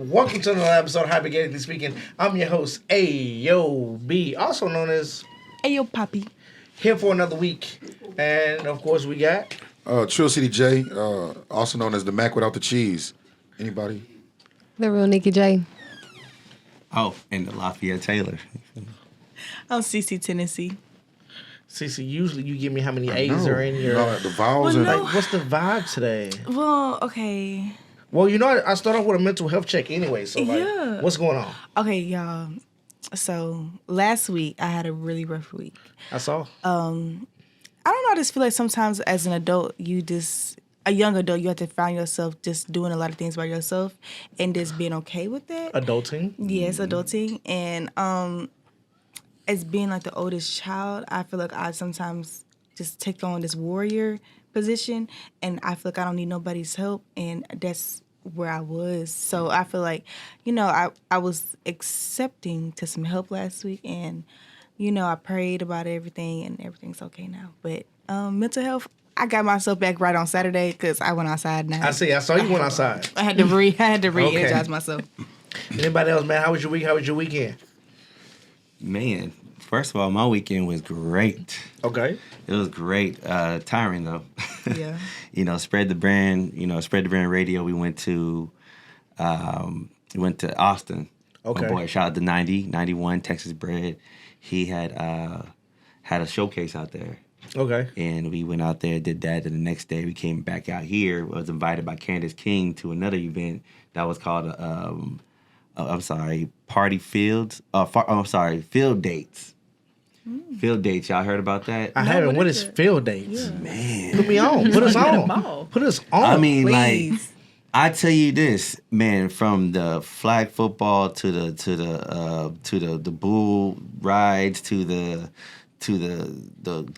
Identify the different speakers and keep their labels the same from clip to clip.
Speaker 1: Welcome to another episode of Hypoghettocally Speaking. I'm your host, AyoB, also known as
Speaker 2: Ayo Poppy.
Speaker 1: Here for another week. And of course we got
Speaker 3: Trill City J, also known as the Mac without the cheese. Anybody?
Speaker 4: The real Nikki J.
Speaker 5: Oh, and the Lafayette Taylor.
Speaker 2: I'm CC Tennessee.
Speaker 1: Cece. Usually you give me how many A's are in your...
Speaker 3: No, the vowels
Speaker 2: Well,
Speaker 3: and...
Speaker 2: no.
Speaker 1: Like, what's the vibe today?
Speaker 2: Well, okay.
Speaker 1: Well, you know, I start off with a mental health check anyway, so like,
Speaker 2: Yeah.
Speaker 1: what's going on?
Speaker 2: Okay, y'all. So last week I had a really rough week.
Speaker 1: I saw.
Speaker 2: I don't know, I just feel like sometimes as an adult, a young adult, you have to find yourself just doing a lot of things by yourself and just being okay with that.
Speaker 1: Adulting?
Speaker 2: Yes, adulting. And as being like the oldest child, I feel like I sometimes just take on this warrior position and I feel like I don't need nobody's help, and that's where I was. So I feel like, I was accepting to some help last week, and, I prayed about everything and everything's okay now. But mental health, I got myself back right on Saturday because I went outside now.
Speaker 1: I saw you went outside.
Speaker 2: I had to re-energize myself.
Speaker 1: Anybody else, man? How was your week? How was your weekend?
Speaker 5: Man, first of all, my weekend was great.
Speaker 1: Okay.
Speaker 5: It was great. Tiring, though.
Speaker 2: Yeah.
Speaker 5: Spread the brand radio. We went to Austin.
Speaker 1: Okay.
Speaker 5: My boy, shout out to 91 Texas Bread. He had a showcase out there.
Speaker 1: Okay.
Speaker 5: And we went out there, did that, and the next day we came back out here. Was invited by Candace King to another event that was called Party Fields. Field Dates. Field Dates. Y'all heard about that?
Speaker 1: I haven't. What is field dates? Man. Put me on. Put us on. Put us on.
Speaker 5: I mean,
Speaker 2: Please.
Speaker 5: like, I tell you this, man, from the flag football to the bull rides to the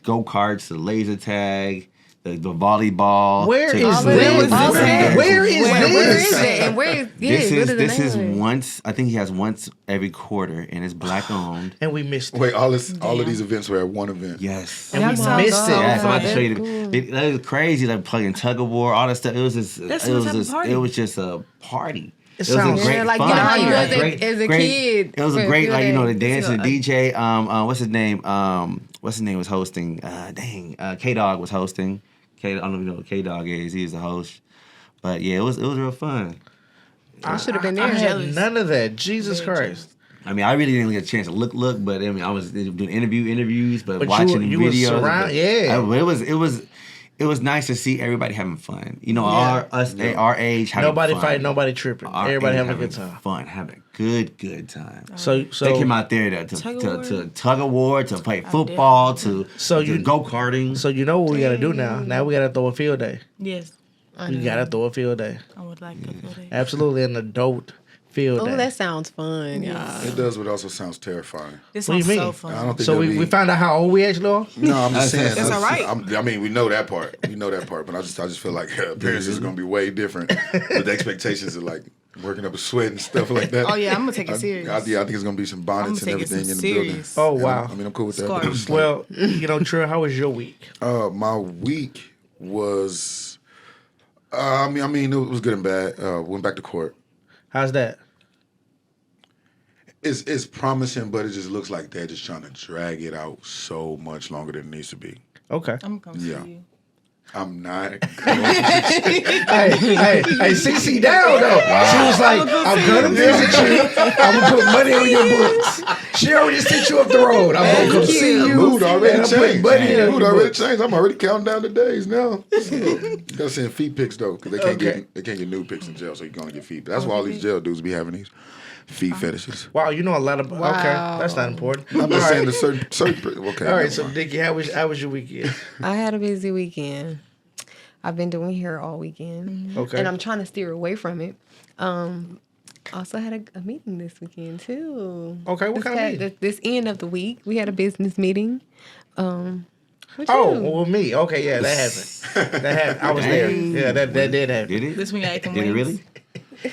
Speaker 5: go-karts, the laser tag, the volleyball.
Speaker 1: Where is
Speaker 5: to-
Speaker 1: this?
Speaker 4: Okay.
Speaker 1: Where is
Speaker 4: Where
Speaker 1: this?
Speaker 4: is it? And where is
Speaker 5: This is once. I think he has once every quarter, and it's black owned.
Speaker 1: And we missed it.
Speaker 3: Wait, all of these events were at one event.
Speaker 5: Yes.
Speaker 1: And we
Speaker 4: Y'all
Speaker 1: missed
Speaker 4: sound
Speaker 1: it.
Speaker 5: Yeah, so I
Speaker 4: that's
Speaker 5: can show you.
Speaker 4: cool.
Speaker 5: It was crazy, like playing tug of war, all that stuff. It was just.
Speaker 2: That's
Speaker 5: it
Speaker 2: what
Speaker 5: was
Speaker 2: type of
Speaker 5: just.
Speaker 2: party?
Speaker 5: It was just a party.
Speaker 1: It
Speaker 5: was
Speaker 1: sounds-
Speaker 5: a great
Speaker 4: Yeah, like,
Speaker 5: fun.
Speaker 4: you know how you
Speaker 5: Yeah,
Speaker 4: was as a
Speaker 5: great-
Speaker 4: kid.
Speaker 5: It was a
Speaker 4: for
Speaker 5: great, like,
Speaker 4: field
Speaker 5: the
Speaker 4: days.
Speaker 5: dancing DJ. What's his name? What's his name was hosting? K-Dog was hosting. I don't even know what K-Dog is. He was the host. But yeah, it was real fun.
Speaker 4: I should have been
Speaker 1: I
Speaker 4: there.
Speaker 1: had none of that. Jesus Christ.
Speaker 5: I mean, I really didn't get a chance to look, but I mean, I was doing interviews, but
Speaker 1: But
Speaker 5: watching
Speaker 1: you was
Speaker 5: videos.
Speaker 1: surrounded- yeah.
Speaker 5: It was nice to see everybody having fun. Our age having
Speaker 1: Nobody
Speaker 5: fun.
Speaker 1: fighting, nobody tripping.
Speaker 5: Our
Speaker 1: Everybody
Speaker 5: age
Speaker 1: having a good time.
Speaker 5: Fun, having a good time.
Speaker 1: So
Speaker 5: They came out there to tug of war, to play football, to go karting.
Speaker 1: So you know what we gotta do now? Now we gotta throw a field day.
Speaker 2: Yes,
Speaker 1: We gotta throw a field day.
Speaker 2: I would like to feel that.
Speaker 1: Absolutely, an adult field
Speaker 4: Oh,
Speaker 1: day.
Speaker 4: that sounds fun, y'all.
Speaker 3: It does, but it also sounds terrifying.
Speaker 2: This
Speaker 1: What do you
Speaker 2: sounds
Speaker 1: mean?
Speaker 2: so fun.
Speaker 3: I don't think
Speaker 1: So
Speaker 3: that
Speaker 1: we found out how old we actually are.
Speaker 3: No, I'm just saying.
Speaker 2: That's all right.
Speaker 3: I mean, we know that part. But I just feel like appearances is going to be way different. But the expectations are like working up a sweat and stuff like that.
Speaker 2: Oh, yeah, I'm gonna take it serious.
Speaker 3: I think it's going to be some bonnets and
Speaker 2: I'ma take it
Speaker 3: everything in the
Speaker 2: serious.
Speaker 3: building.
Speaker 1: Oh, wow.
Speaker 3: I mean, I'm cool with that.
Speaker 2: Scarf.
Speaker 3: But it's like,
Speaker 1: Well, Trill, how was your week?
Speaker 3: my week was, it was good and bad. Went back to court.
Speaker 1: How's that?
Speaker 3: It's promising, but it just looks like they're just trying to drag it out so much longer than it needs to be.
Speaker 1: Okay.
Speaker 2: I'm gonna see
Speaker 3: Yeah.
Speaker 2: you.
Speaker 3: I'm not.
Speaker 1: hey, CC down though. She was like, I'm gonna visit you. I'm gonna put money on your books. She already sent you up the road. I'm gonna come see you.
Speaker 3: Mood already
Speaker 1: and I'm putting
Speaker 3: changed.
Speaker 1: money in
Speaker 3: Mood
Speaker 1: your
Speaker 3: already
Speaker 1: books.
Speaker 3: changed. I'm already counting down the days now. Gotta send feet pics though, because they can't
Speaker 1: Okay.
Speaker 3: get nude pics in jail, so you can only get feet. That's why all these jail dudes be having these feet fetishes.
Speaker 1: Wow, you know a lot of. Okay,
Speaker 4: Wow.
Speaker 1: that's not important.
Speaker 3: I'm
Speaker 1: All
Speaker 3: just saying
Speaker 1: right.
Speaker 3: the certain. Okay.
Speaker 1: All right,
Speaker 3: never
Speaker 1: so
Speaker 3: mind.
Speaker 1: Dickie, how was your weekend?
Speaker 4: I had a busy weekend. I've been doing hair all weekend.
Speaker 1: Okay.
Speaker 4: And I'm trying to steer away from it. Also had a meeting this weekend too.
Speaker 1: Okay, what kind of meeting?
Speaker 4: This end of the week, we had a business meeting. What
Speaker 1: Oh,
Speaker 4: you?
Speaker 1: well, me. Okay, yeah, that happened. That happened. I was there. Yeah, that did happen.
Speaker 5: Did it?
Speaker 2: This week I ate them
Speaker 5: Did it
Speaker 2: wings.
Speaker 5: really?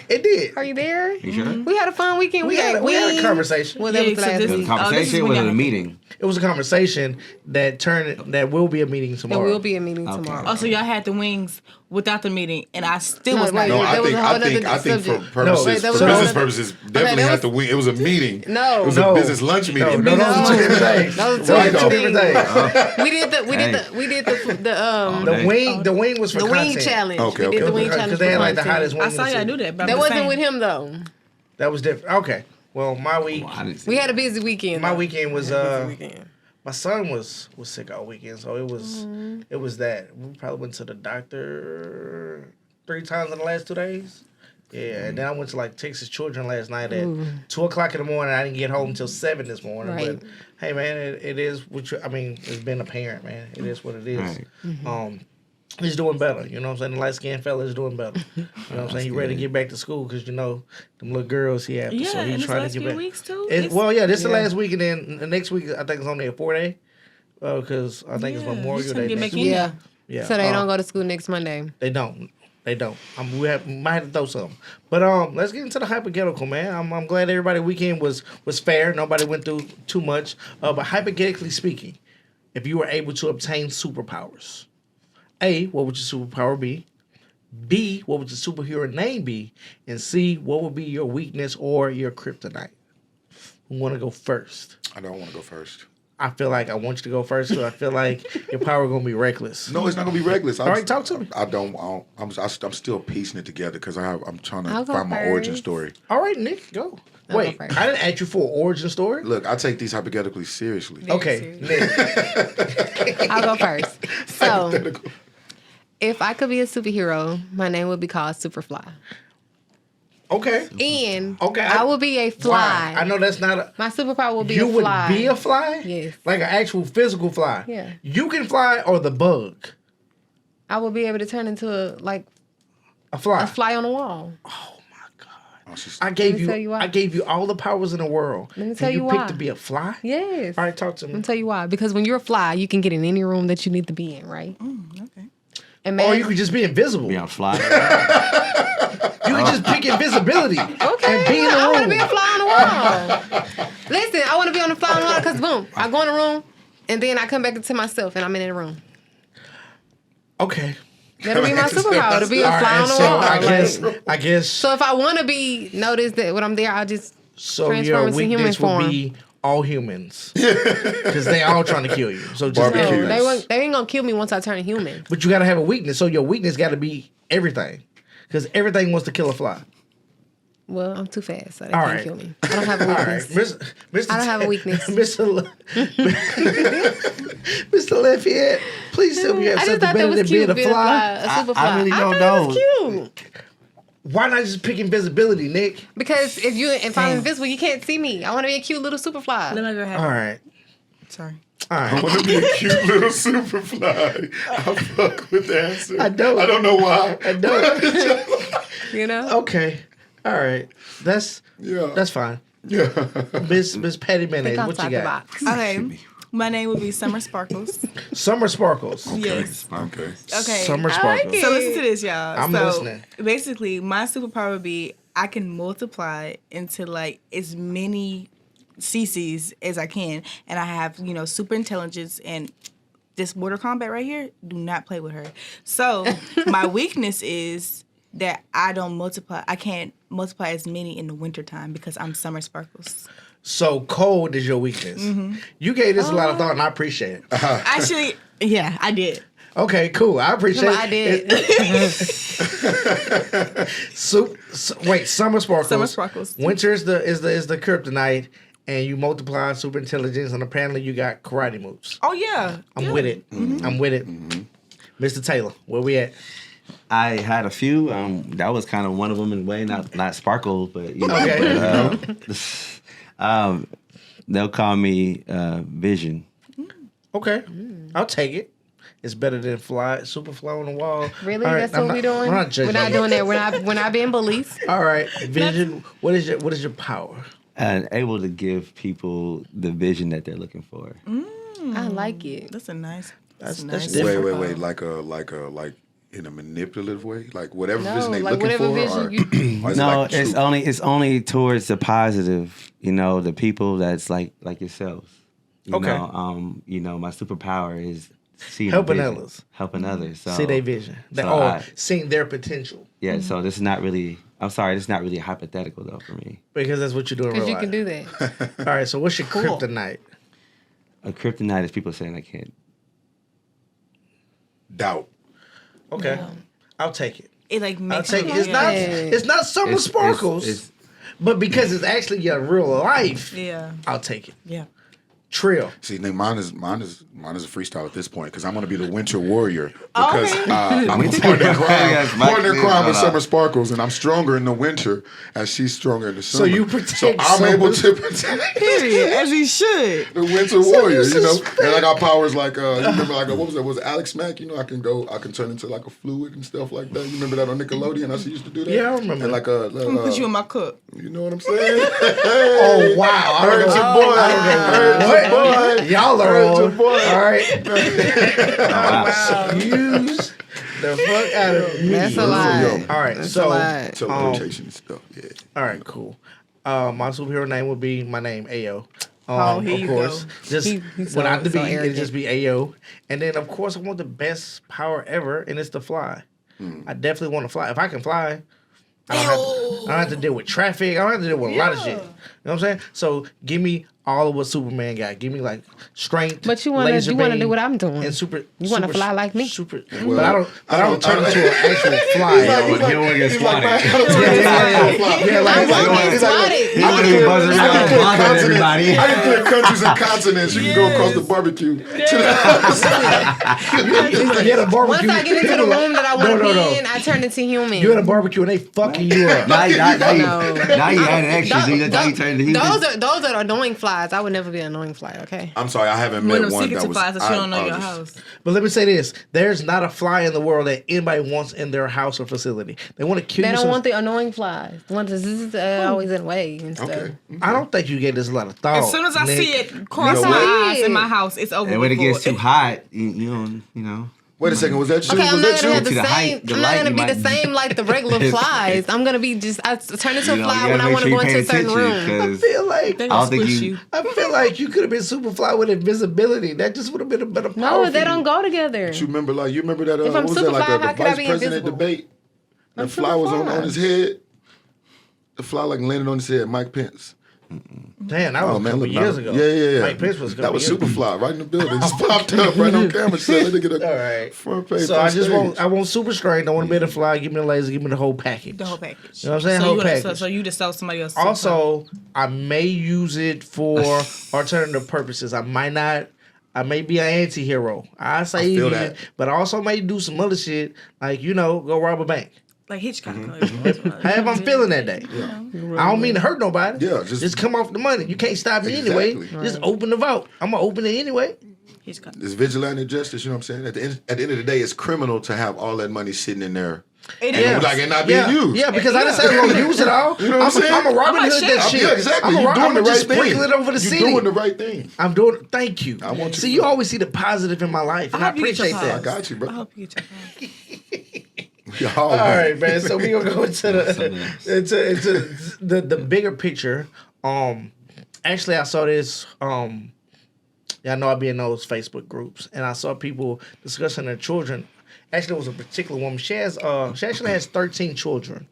Speaker 1: It did.
Speaker 4: Are you there?
Speaker 5: You sure?
Speaker 4: We had a fun weekend.
Speaker 1: We had a conversation.
Speaker 4: Well, that
Speaker 2: Yeah,
Speaker 4: was
Speaker 2: so
Speaker 4: last
Speaker 2: this-
Speaker 5: Was it
Speaker 4: week.
Speaker 5: a conversation?
Speaker 2: when
Speaker 5: Was it
Speaker 2: y'all-
Speaker 5: a meeting?
Speaker 6: It was a conversation that will be a meeting
Speaker 4: There
Speaker 6: tomorrow.
Speaker 4: will be a meeting tomorrow.
Speaker 2: Oh, so y'all had the wings without the meeting, and I still
Speaker 4: No,
Speaker 2: was not.
Speaker 4: wait,
Speaker 3: No,
Speaker 4: there
Speaker 3: I
Speaker 4: was
Speaker 3: think,
Speaker 4: a whole
Speaker 3: I think,
Speaker 4: nother
Speaker 3: I think for
Speaker 4: subject.
Speaker 3: purposes,
Speaker 4: wait, there
Speaker 3: for
Speaker 4: was
Speaker 3: business
Speaker 4: another-
Speaker 3: purposes, definitely
Speaker 4: there
Speaker 3: had
Speaker 4: was-
Speaker 3: to wing. It was a meeting.
Speaker 4: No.
Speaker 3: It was
Speaker 6: No.
Speaker 3: a business lunch meeting.
Speaker 6: No, those are two different things.
Speaker 4: Those are two
Speaker 6: Those are
Speaker 4: different
Speaker 6: two different
Speaker 4: things.
Speaker 6: things.
Speaker 4: We did the
Speaker 6: The wing was for
Speaker 4: the wing
Speaker 6: content.
Speaker 4: challenge.
Speaker 3: Okay,
Speaker 4: we did
Speaker 3: okay.
Speaker 4: the wing challenge
Speaker 6: Because they had
Speaker 4: for
Speaker 6: like the
Speaker 4: content.
Speaker 6: hottest wing
Speaker 2: I
Speaker 6: in
Speaker 2: saw
Speaker 6: the
Speaker 2: y'all
Speaker 6: city.
Speaker 2: do that, but
Speaker 4: That
Speaker 2: I'm
Speaker 4: wasn't
Speaker 2: saying.
Speaker 4: with him though.
Speaker 6: That was different. Okay. Well, my week,
Speaker 4: We had a busy weekend.
Speaker 6: my
Speaker 4: though.
Speaker 6: weekend was
Speaker 4: Busy weekend.
Speaker 6: my son was sick all weekend, so it was that. We probably went to the doctor 3 times in the last 2 days. Yeah, and then I went to like Texas Children last night at 2:00 in the morning. I didn't get home until 7 this morning.
Speaker 4: Right.
Speaker 6: But hey, man, it is what I mean. It's been a parent, man. It is what it is.
Speaker 5: Right.
Speaker 6: He's doing better. You know what I'm saying? The light skinned fella is doing better. You know what I'm saying? He ready to get back to school because you know them little girls he after.
Speaker 2: Yeah,
Speaker 6: so
Speaker 2: in
Speaker 6: he's
Speaker 2: this
Speaker 6: trying
Speaker 2: last
Speaker 6: to get
Speaker 2: few
Speaker 6: back.
Speaker 2: weeks too.
Speaker 6: Well, yeah, this is the last week, and then the next week I think it's only a 4-day. Because I think it's
Speaker 2: Yeah,
Speaker 6: Memorial
Speaker 2: he's trying
Speaker 6: Day.
Speaker 2: to get
Speaker 6: next
Speaker 2: back
Speaker 6: week.
Speaker 2: in.
Speaker 4: Yeah.
Speaker 6: Yeah.
Speaker 4: So they don't go to school next Monday.
Speaker 6: They don't. They don't. Might have to throw something. But let's get into the hypothetical, man. I'm glad everybody weekend was fair. Nobody went through too much. But hypothetically speaking, if you were able to obtain superpowers, A, what would your superpower be? B, what would your superhero name be? And C, what would be your weakness or your kryptonite? Who want to go first?
Speaker 3: I don't want to go first.
Speaker 6: I feel like I want you to go first because I feel like your power gonna be reckless.
Speaker 3: No, it's not gonna be reckless.
Speaker 6: All right, talk to me.
Speaker 3: I'm still piecing it together because I'm trying to
Speaker 4: I'll go
Speaker 3: find my origin
Speaker 4: first.
Speaker 3: story.
Speaker 6: All right, Nick, go.
Speaker 4: I'll
Speaker 6: Wait,
Speaker 4: go first.
Speaker 6: I didn't ask you for an origin story.
Speaker 3: Look, I take these hypothetically seriously.
Speaker 6: Okay, Nick.
Speaker 4: I'll go first. So, if I could be a superhero, my name would be called Superfly.
Speaker 6: Okay.
Speaker 4: And
Speaker 6: Okay,
Speaker 4: I would be a fly.
Speaker 6: Why? I know that's not a.
Speaker 4: My superpower will be
Speaker 6: You
Speaker 4: a
Speaker 6: would
Speaker 4: fly.
Speaker 6: be a fly?
Speaker 4: Yes.
Speaker 6: Like an actual physical fly?
Speaker 4: Yeah.
Speaker 6: You can fly or the bug?
Speaker 4: I would be able to turn into
Speaker 6: A fly.
Speaker 4: a fly on the wall.
Speaker 6: Oh my God.
Speaker 3: Oh, she's-
Speaker 6: I gave
Speaker 4: me tell you why.
Speaker 6: I gave you all the powers in the world.
Speaker 4: Let me tell
Speaker 6: and
Speaker 4: you
Speaker 6: you picked
Speaker 4: why.
Speaker 6: to be a fly?
Speaker 4: Yes.
Speaker 6: All right, talk to
Speaker 4: Let me
Speaker 6: me.
Speaker 4: tell you why. Because when you're a fly, you can get in any room that you need to be in, right?
Speaker 2: Okay.
Speaker 4: And
Speaker 6: Or you could just be invisible.
Speaker 5: Be on fly.
Speaker 6: You could just pick invisibility.
Speaker 4: Okay,
Speaker 6: And be in the
Speaker 4: I want to
Speaker 6: room.
Speaker 4: be a fly on the wall. Listen, I want to be on the fly on the wall because boom, I go in the room and then I come back into myself and I'm in the room.
Speaker 6: Okay.
Speaker 4: That'll be my superpower to be a
Speaker 6: All
Speaker 4: fly
Speaker 6: right,
Speaker 4: on the
Speaker 6: so
Speaker 4: wall.
Speaker 6: I guess
Speaker 4: So if I want to be noticed that when I'm there, I'll just
Speaker 6: so
Speaker 4: transform
Speaker 6: your
Speaker 4: into human
Speaker 6: weakness will
Speaker 4: form.
Speaker 6: be all humans. Because they all trying to kill you. So just
Speaker 3: Barbecue.
Speaker 4: No, they ain't gonna kill me once I turn human.
Speaker 6: But you gotta have a weakness. So your weakness gotta be everything. Because everything wants to kill a fly.
Speaker 4: Well, I'm too fast, so they
Speaker 6: All
Speaker 4: can't
Speaker 6: right.
Speaker 4: kill me. I don't have a
Speaker 6: All right.
Speaker 4: weakness.
Speaker 6: Mr.
Speaker 4: I don't have a weakness.
Speaker 6: Mr. Lafayette, please tell me you have
Speaker 4: I just
Speaker 6: something
Speaker 4: thought that
Speaker 6: better
Speaker 4: was
Speaker 6: than
Speaker 4: cute,
Speaker 6: being a fly.
Speaker 4: a super
Speaker 5: I
Speaker 4: fly.
Speaker 5: really don't
Speaker 4: thought it was
Speaker 5: know.
Speaker 4: cute.
Speaker 6: Why not just pick invisibility, Nick?
Speaker 4: Because if I'm invisible, you can't see me. I want to be a cute little super fly.
Speaker 2: Let me go ahead.
Speaker 6: All right.
Speaker 2: Sorry.
Speaker 6: All
Speaker 3: I
Speaker 6: right.
Speaker 3: want to be a cute little super fly. I fuck with the answer.
Speaker 6: I don't.
Speaker 3: I don't know why.
Speaker 6: I know.
Speaker 4: You know?
Speaker 6: Okay. All right. That's fine.
Speaker 3: Yeah.
Speaker 6: Miss Patty Mayonnaise,
Speaker 4: Think
Speaker 6: what you
Speaker 4: outside the
Speaker 6: got?
Speaker 4: box.
Speaker 2: Okay. My name would be Summer Sparkles.
Speaker 6: Summer Sparkles.
Speaker 2: Yes.
Speaker 3: Okay.
Speaker 2: Okay.
Speaker 6: Summer Sparkles.
Speaker 2: So listen to this, y'all.
Speaker 6: I'm
Speaker 2: so
Speaker 6: listening.
Speaker 2: basically, my superpower would be I can multiply into like as many CCs as I can, and I have super intelligence and. This Mortal Kombat right here, do not play with her. So my weakness is that I don't multiply. I can't multiply as many in the wintertime because I'm Summer Sparkles.
Speaker 6: So cold is your weakness. You gave this a lot of thought, and I appreciate it.
Speaker 2: Actually, yeah, I did.
Speaker 6: Okay, cool. I appreciate
Speaker 4: I did.
Speaker 6: Wait, Summer Sparkles.
Speaker 2: Summer Sparkles.
Speaker 6: Winter is the kryptonite, and you multiply super intelligence, and apparently you got karate moves.
Speaker 2: Oh yeah,
Speaker 6: I'm with it. I'm with it. Mr. Taylor, where we at?
Speaker 5: I had a few. That was kind of one of them in a way, not sparkle, but you know.
Speaker 6: Okay.
Speaker 5: But, they'll call me Vision.
Speaker 6: Okay, I'll take it. It's better than super fly on the wall.
Speaker 4: Really?
Speaker 6: All right,
Speaker 4: That's what we're doing?
Speaker 6: We're not judging.
Speaker 4: We're not doing that. We're not being bullies.
Speaker 6: All right, Vision. What is your power?
Speaker 5: Able to give people the vision that they're looking for.
Speaker 4: I like it.
Speaker 2: that's a nice.
Speaker 6: That's
Speaker 2: nice
Speaker 6: different.
Speaker 3: Wait. Like in a manipulative way, like whatever
Speaker 4: No,
Speaker 3: vision they
Speaker 4: like
Speaker 3: looking
Speaker 4: whatever
Speaker 3: for.
Speaker 4: vision
Speaker 3: or is it
Speaker 5: No,
Speaker 3: like
Speaker 5: it's only towards the positive. The people that's like yourselves. You know, my superpower is seeing
Speaker 6: Helping
Speaker 5: vision,
Speaker 6: others.
Speaker 5: helping others. So,
Speaker 6: See their vision. Seeing their potential.
Speaker 5: yeah. So this is not really. I'm sorry, this is not really hypothetical though for me.
Speaker 6: Because that's what you do in real
Speaker 4: Because you
Speaker 6: life.
Speaker 4: can do that.
Speaker 6: All right, so what's your
Speaker 4: Cool.
Speaker 6: kryptonite?
Speaker 5: A kryptonite is people saying I can't.
Speaker 3: Doubt.
Speaker 6: Okay.
Speaker 2: Yeah.
Speaker 6: I'll take it.
Speaker 2: It like
Speaker 6: I'll
Speaker 2: makes
Speaker 6: take
Speaker 2: you
Speaker 6: it. It's not summer sparkles.
Speaker 5: It's-
Speaker 6: but because it's actually your real life,
Speaker 2: Yeah.
Speaker 6: I'll take it.
Speaker 2: Yeah.
Speaker 6: Trill.
Speaker 3: See, mine is a freestyle at this point because I'm gonna be the winter warrior because I'm a
Speaker 5: Winter
Speaker 3: partner
Speaker 5: warrior,
Speaker 3: crime with
Speaker 5: Mike.
Speaker 3: Summer Sparkles, and I'm stronger in the winter as she's stronger in the summer.
Speaker 6: you protect
Speaker 3: So I'm able
Speaker 6: Summer.
Speaker 3: to protect
Speaker 2: Period. As he should.
Speaker 3: the winter warrior, you know. And I got powers like you remember like what was that? Was it Alex Mack? You know, I can turn into like a fluid and stuff like that. You remember that on Nickelodeon? I used to do that.
Speaker 6: Yeah, I remember.
Speaker 3: And like
Speaker 2: I'm gonna put you in my cup.
Speaker 3: you know what I'm saying?
Speaker 6: Oh, wow. I
Speaker 3: Heard
Speaker 6: don't
Speaker 3: your
Speaker 6: know.
Speaker 3: boy. Heard your boy.
Speaker 6: Y'all are
Speaker 3: Heard your
Speaker 6: old.
Speaker 3: boy.
Speaker 6: All right.
Speaker 5: Wow.
Speaker 6: Use the fuck out of me.
Speaker 4: That's a lie.
Speaker 6: All right,
Speaker 4: That's
Speaker 6: so
Speaker 4: a lie.
Speaker 3: Teleportation and stuff. Yeah.
Speaker 6: all right, cool. My superhero name would be my name, Ayo.
Speaker 2: Here
Speaker 6: of
Speaker 2: you
Speaker 6: course,
Speaker 2: go.
Speaker 6: just
Speaker 4: He's
Speaker 6: without the
Speaker 4: so
Speaker 6: B, it'd
Speaker 4: arrogant.
Speaker 6: just be Ayo. And then of course I want the best power ever, and it's to fly. I definitely want to fly. If I can fly, I don't have to deal with traffic. I don't have to deal with a lot of shit. You know what I'm saying? So give me all of what Superman got. Give me like strength.
Speaker 4: But you wanna
Speaker 6: laser
Speaker 4: do
Speaker 6: beam,
Speaker 4: what I'm doing.
Speaker 6: and super.
Speaker 4: You wanna
Speaker 6: super-
Speaker 4: fly like me?
Speaker 6: Super.
Speaker 3: Well,
Speaker 6: but I don't turn into an actual fly.
Speaker 5: He don't want to get swatted.
Speaker 6: Yeah, like,
Speaker 4: I won't get swatted.
Speaker 5: He don't want to be buzzing around bothering everybody.
Speaker 3: I can clear countries and continents. You can go across the barbecue to the other side.
Speaker 6: you at a barbecue.
Speaker 4: Once I get into the room that I want to be in, I turn into human.
Speaker 6: You at a barbecue and they fucking you up.
Speaker 5: Now you
Speaker 4: No.
Speaker 5: add an extra. So that's how you turn into
Speaker 4: Those are annoying flies. I would never be an annoying fly, okay?
Speaker 3: I'm sorry, I haven't
Speaker 2: One
Speaker 3: met
Speaker 2: of them
Speaker 3: one
Speaker 2: secret
Speaker 3: that was.
Speaker 2: supplies that you don't know your
Speaker 3: just-
Speaker 2: house.
Speaker 6: But let me say this: there's not a fly in the world that anybody wants in their house or facility. They want to kill
Speaker 4: They
Speaker 6: you.
Speaker 4: don't want the annoying flies. The ones that's always in the way and stuff.
Speaker 3: Okay.
Speaker 6: I don't think you gave this a lot of thought.
Speaker 2: As soon as I
Speaker 6: Nick.
Speaker 2: see it cross
Speaker 3: You know
Speaker 2: my
Speaker 3: what?
Speaker 2: eyes in my house, it's over.
Speaker 5: And when it
Speaker 2: before.
Speaker 5: gets too hot, you don't, you know.
Speaker 3: Wait a second, was that you?
Speaker 4: Okay, I'm
Speaker 3: was
Speaker 4: not
Speaker 3: that
Speaker 4: gonna have
Speaker 3: you?
Speaker 4: the
Speaker 5: To the
Speaker 4: same.
Speaker 5: height, the
Speaker 4: I'm not
Speaker 5: light,
Speaker 4: gonna
Speaker 5: you
Speaker 4: be the
Speaker 5: might-
Speaker 4: same like the regular flies. I'm gonna be I turn into a
Speaker 5: You know,
Speaker 4: fly
Speaker 5: you
Speaker 4: when
Speaker 5: gotta
Speaker 4: I
Speaker 5: make
Speaker 4: want to
Speaker 5: sure
Speaker 4: go
Speaker 5: you
Speaker 4: into a
Speaker 5: pay
Speaker 4: certain
Speaker 5: attention,
Speaker 4: room.
Speaker 6: I feel like
Speaker 2: They
Speaker 5: I
Speaker 2: gonna
Speaker 5: don't think
Speaker 2: squish
Speaker 5: you-
Speaker 2: you.
Speaker 6: I feel like you could have been Superfly with invisibility. That just would have been a better power.
Speaker 4: No,
Speaker 6: for
Speaker 4: they
Speaker 6: you.
Speaker 4: don't go together.
Speaker 3: You remember that?
Speaker 4: If
Speaker 3: What
Speaker 4: I'm
Speaker 3: was that? Like
Speaker 4: Superfly,
Speaker 3: the
Speaker 4: how could I
Speaker 3: vice
Speaker 4: be
Speaker 3: president
Speaker 4: invisible?
Speaker 3: debate. The
Speaker 4: I'm
Speaker 3: fly was on
Speaker 4: Superfly.
Speaker 3: his head. The fly like landed on his head. Mike Pence.
Speaker 6: Damn, that was a couple
Speaker 3: look,
Speaker 6: years
Speaker 3: nah.
Speaker 6: ago.
Speaker 3: Yeah.
Speaker 6: Mike Pence was a
Speaker 3: That
Speaker 6: couple
Speaker 3: was
Speaker 6: years ago.
Speaker 3: Superfly right in the building. Just popped up right on camera. Said, let me get a
Speaker 6: All right.
Speaker 3: front page.
Speaker 6: So
Speaker 3: on
Speaker 6: I just
Speaker 3: stage.
Speaker 6: I want super strength. I want to be able to fly. Give me the laser. Give me the whole package.
Speaker 2: The whole package.
Speaker 6: You know what I'm saying?
Speaker 2: So
Speaker 6: Whole
Speaker 2: you wanna-
Speaker 6: package.
Speaker 2: So you just sell somebody else.
Speaker 6: Also, I may use it for alternative purposes. I might not. I may be an anti-hero. I say
Speaker 3: feel
Speaker 6: it,
Speaker 3: that.
Speaker 6: but I also may do some other shit, like, go rob a bank.
Speaker 2: like Hitchcock.
Speaker 6: However I'm feeling that day. I don't mean to hurt nobody.
Speaker 3: Yeah,
Speaker 6: just come off the money. You can't stop me anyway.
Speaker 3: Exactly.
Speaker 6: Just open the vote. I'm gonna open it anyway.
Speaker 2: Hitchcock.
Speaker 3: It's vigilante justice, you know what I'm saying? At the end of the day, it's criminal to have all that money sitting in there.
Speaker 2: It
Speaker 3: And
Speaker 2: is.
Speaker 3: like it not being used.
Speaker 6: Yeah, because I didn't say I was gonna use it all.
Speaker 3: You know what I'm saying?
Speaker 6: I'm a Robin
Speaker 2: I'm a
Speaker 6: Hood that
Speaker 2: chef.
Speaker 6: shit.
Speaker 3: Yeah, exactly.
Speaker 6: I'm
Speaker 3: You're doing the right
Speaker 6: just
Speaker 3: thing.
Speaker 6: sprinkle it over the
Speaker 3: You're
Speaker 6: city.
Speaker 3: doing the right thing.
Speaker 6: I'm doing. Thank you.
Speaker 3: I want you
Speaker 6: See,
Speaker 3: to-
Speaker 6: you always see the positive in my life, and I
Speaker 2: hope you get your
Speaker 6: appreciate that.
Speaker 3: I got you, bro.
Speaker 2: I hope you get your phone.
Speaker 3: Y'all,
Speaker 6: All right, man. So we gonna go into
Speaker 5: Something
Speaker 6: into the bigger picture. Actually, I saw this. Yeah, I know I be in those Facebook groups, and I saw people discussing their children. Actually, it was a particular woman. She actually has 13 children.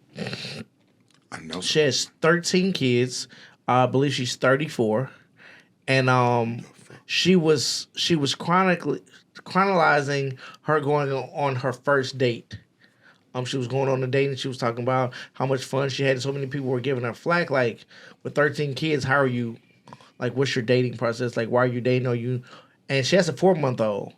Speaker 3: I know.
Speaker 6: She has 13 kids. I believe she's 34, and she was chronicalizing her going on her first date. She was going on a date and she was talking about how much fun she had. So many people were giving her flack, like, with 13 kids, how are you? Like, what's your dating process? Like, why are you dating? Are you? And she has a 4-month-old.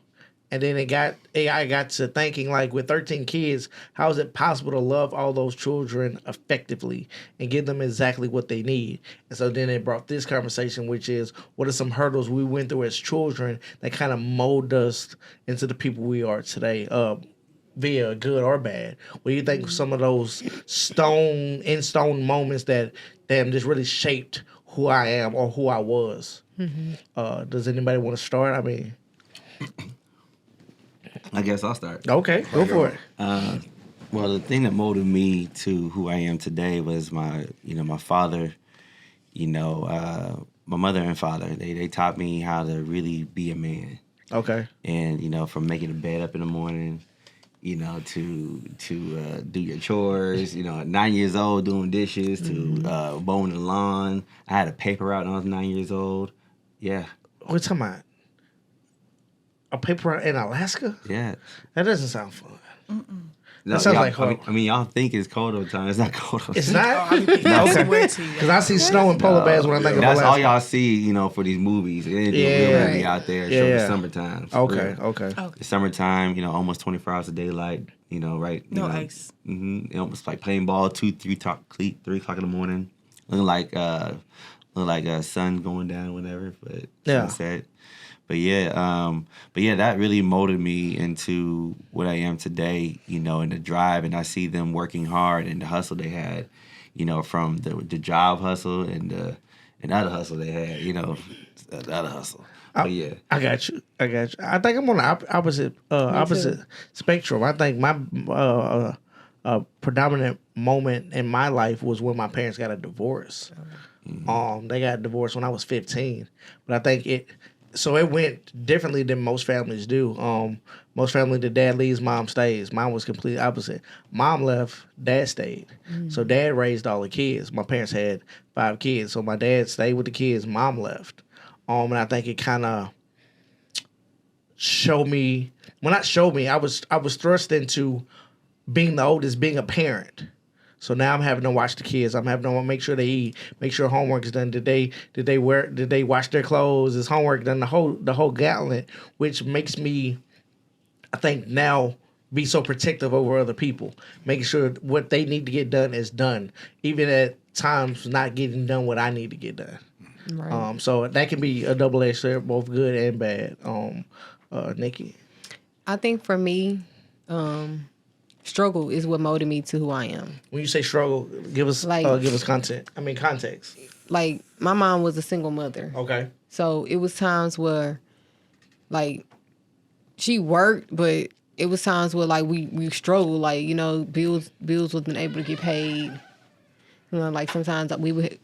Speaker 6: And then I got to thinking, like, with 13 kids, how is it possible to love all those children effectively and give them exactly what they need? And so then it brought this conversation, which is, what are some hurdles we went through as children that kind of mold us into the people we are today? Via good or bad. What do you think some of those in stone moments that just really shaped who I am or who I was? Does anybody want to start? I mean,
Speaker 5: I guess I'll start.
Speaker 6: okay, go for it.
Speaker 5: Well, the thing that molded me to who I am today was my father. my mother and father, they taught me how to really be a man.
Speaker 6: Okay.
Speaker 5: And, from making the bed up in the morning, to do your chores, at 9 years old, doing dishes, to mowing the lawn. I had a paper route when I was 9 years old. Yeah.
Speaker 6: What talking about? A paper route in Alaska?
Speaker 5: Yeah.
Speaker 6: That doesn't sound fun.
Speaker 5: No,
Speaker 6: That sounds
Speaker 5: y'all-
Speaker 6: like hard.
Speaker 5: y'all think it's cold all the time. It's not cold all the
Speaker 6: It's
Speaker 5: time.
Speaker 6: not?
Speaker 2: Okay.
Speaker 6: Because I see snow and polar bears when I think of
Speaker 5: That's all
Speaker 6: Alaska.
Speaker 5: y'all see, for these movies. It ain't
Speaker 6: Yeah.
Speaker 5: a real movie out there. Show
Speaker 6: Yeah.
Speaker 5: the summertime. for
Speaker 6: Okay,
Speaker 5: real.
Speaker 6: okay.
Speaker 5: The summertime, almost 24 hours of daylight, right?
Speaker 2: No ice.
Speaker 5: Mm-hmm. Almost like playing ball 3 o'clock in the morning. Looking like sun going down, whatever, but
Speaker 6: Yeah.
Speaker 5: sunset. But yeah, that really molded me into what I am today, and the drive. And I see them working hard and the hustle they had, from the job hustle and the other hustle they had, the other hustle. But yeah.
Speaker 6: I got you. I think I'm on the opposite spectrum. I think my predominant moment in my life was when my parents got a divorce. They got divorced when I was 15, but I think it went differently than most families do. Most families, the dad leaves, mom stays. Mine was completely opposite. Mom left, dad stayed. So dad raised all the kids. My parents had 5 kids, so my dad stayed with the kids. Mom left. And I think it kind of showed me. Well, not showed me. I was thrust into being the oldest, being a parent. So now I'm having to watch the kids. I'm having to make sure they eat, make sure homework is done. Did they wash their clothes? Is homework done? The whole gauntlet, which makes me, I think, now be so protective over other people, making sure what they need to get done is done, even at times not getting done what I need to get done.
Speaker 4: Right.
Speaker 6: So that can be a double-edged sword, both good and bad. Nikki.
Speaker 4: I think for me, struggle is what molded me to who I am.
Speaker 6: When you say struggle, give us context.
Speaker 4: Like, my mom was a single mother.
Speaker 6: Okay.
Speaker 4: So it was times where, like, she worked, but it was times where, like, we struggled. Like, bills wasn't able to get paid. Like, sometimes we would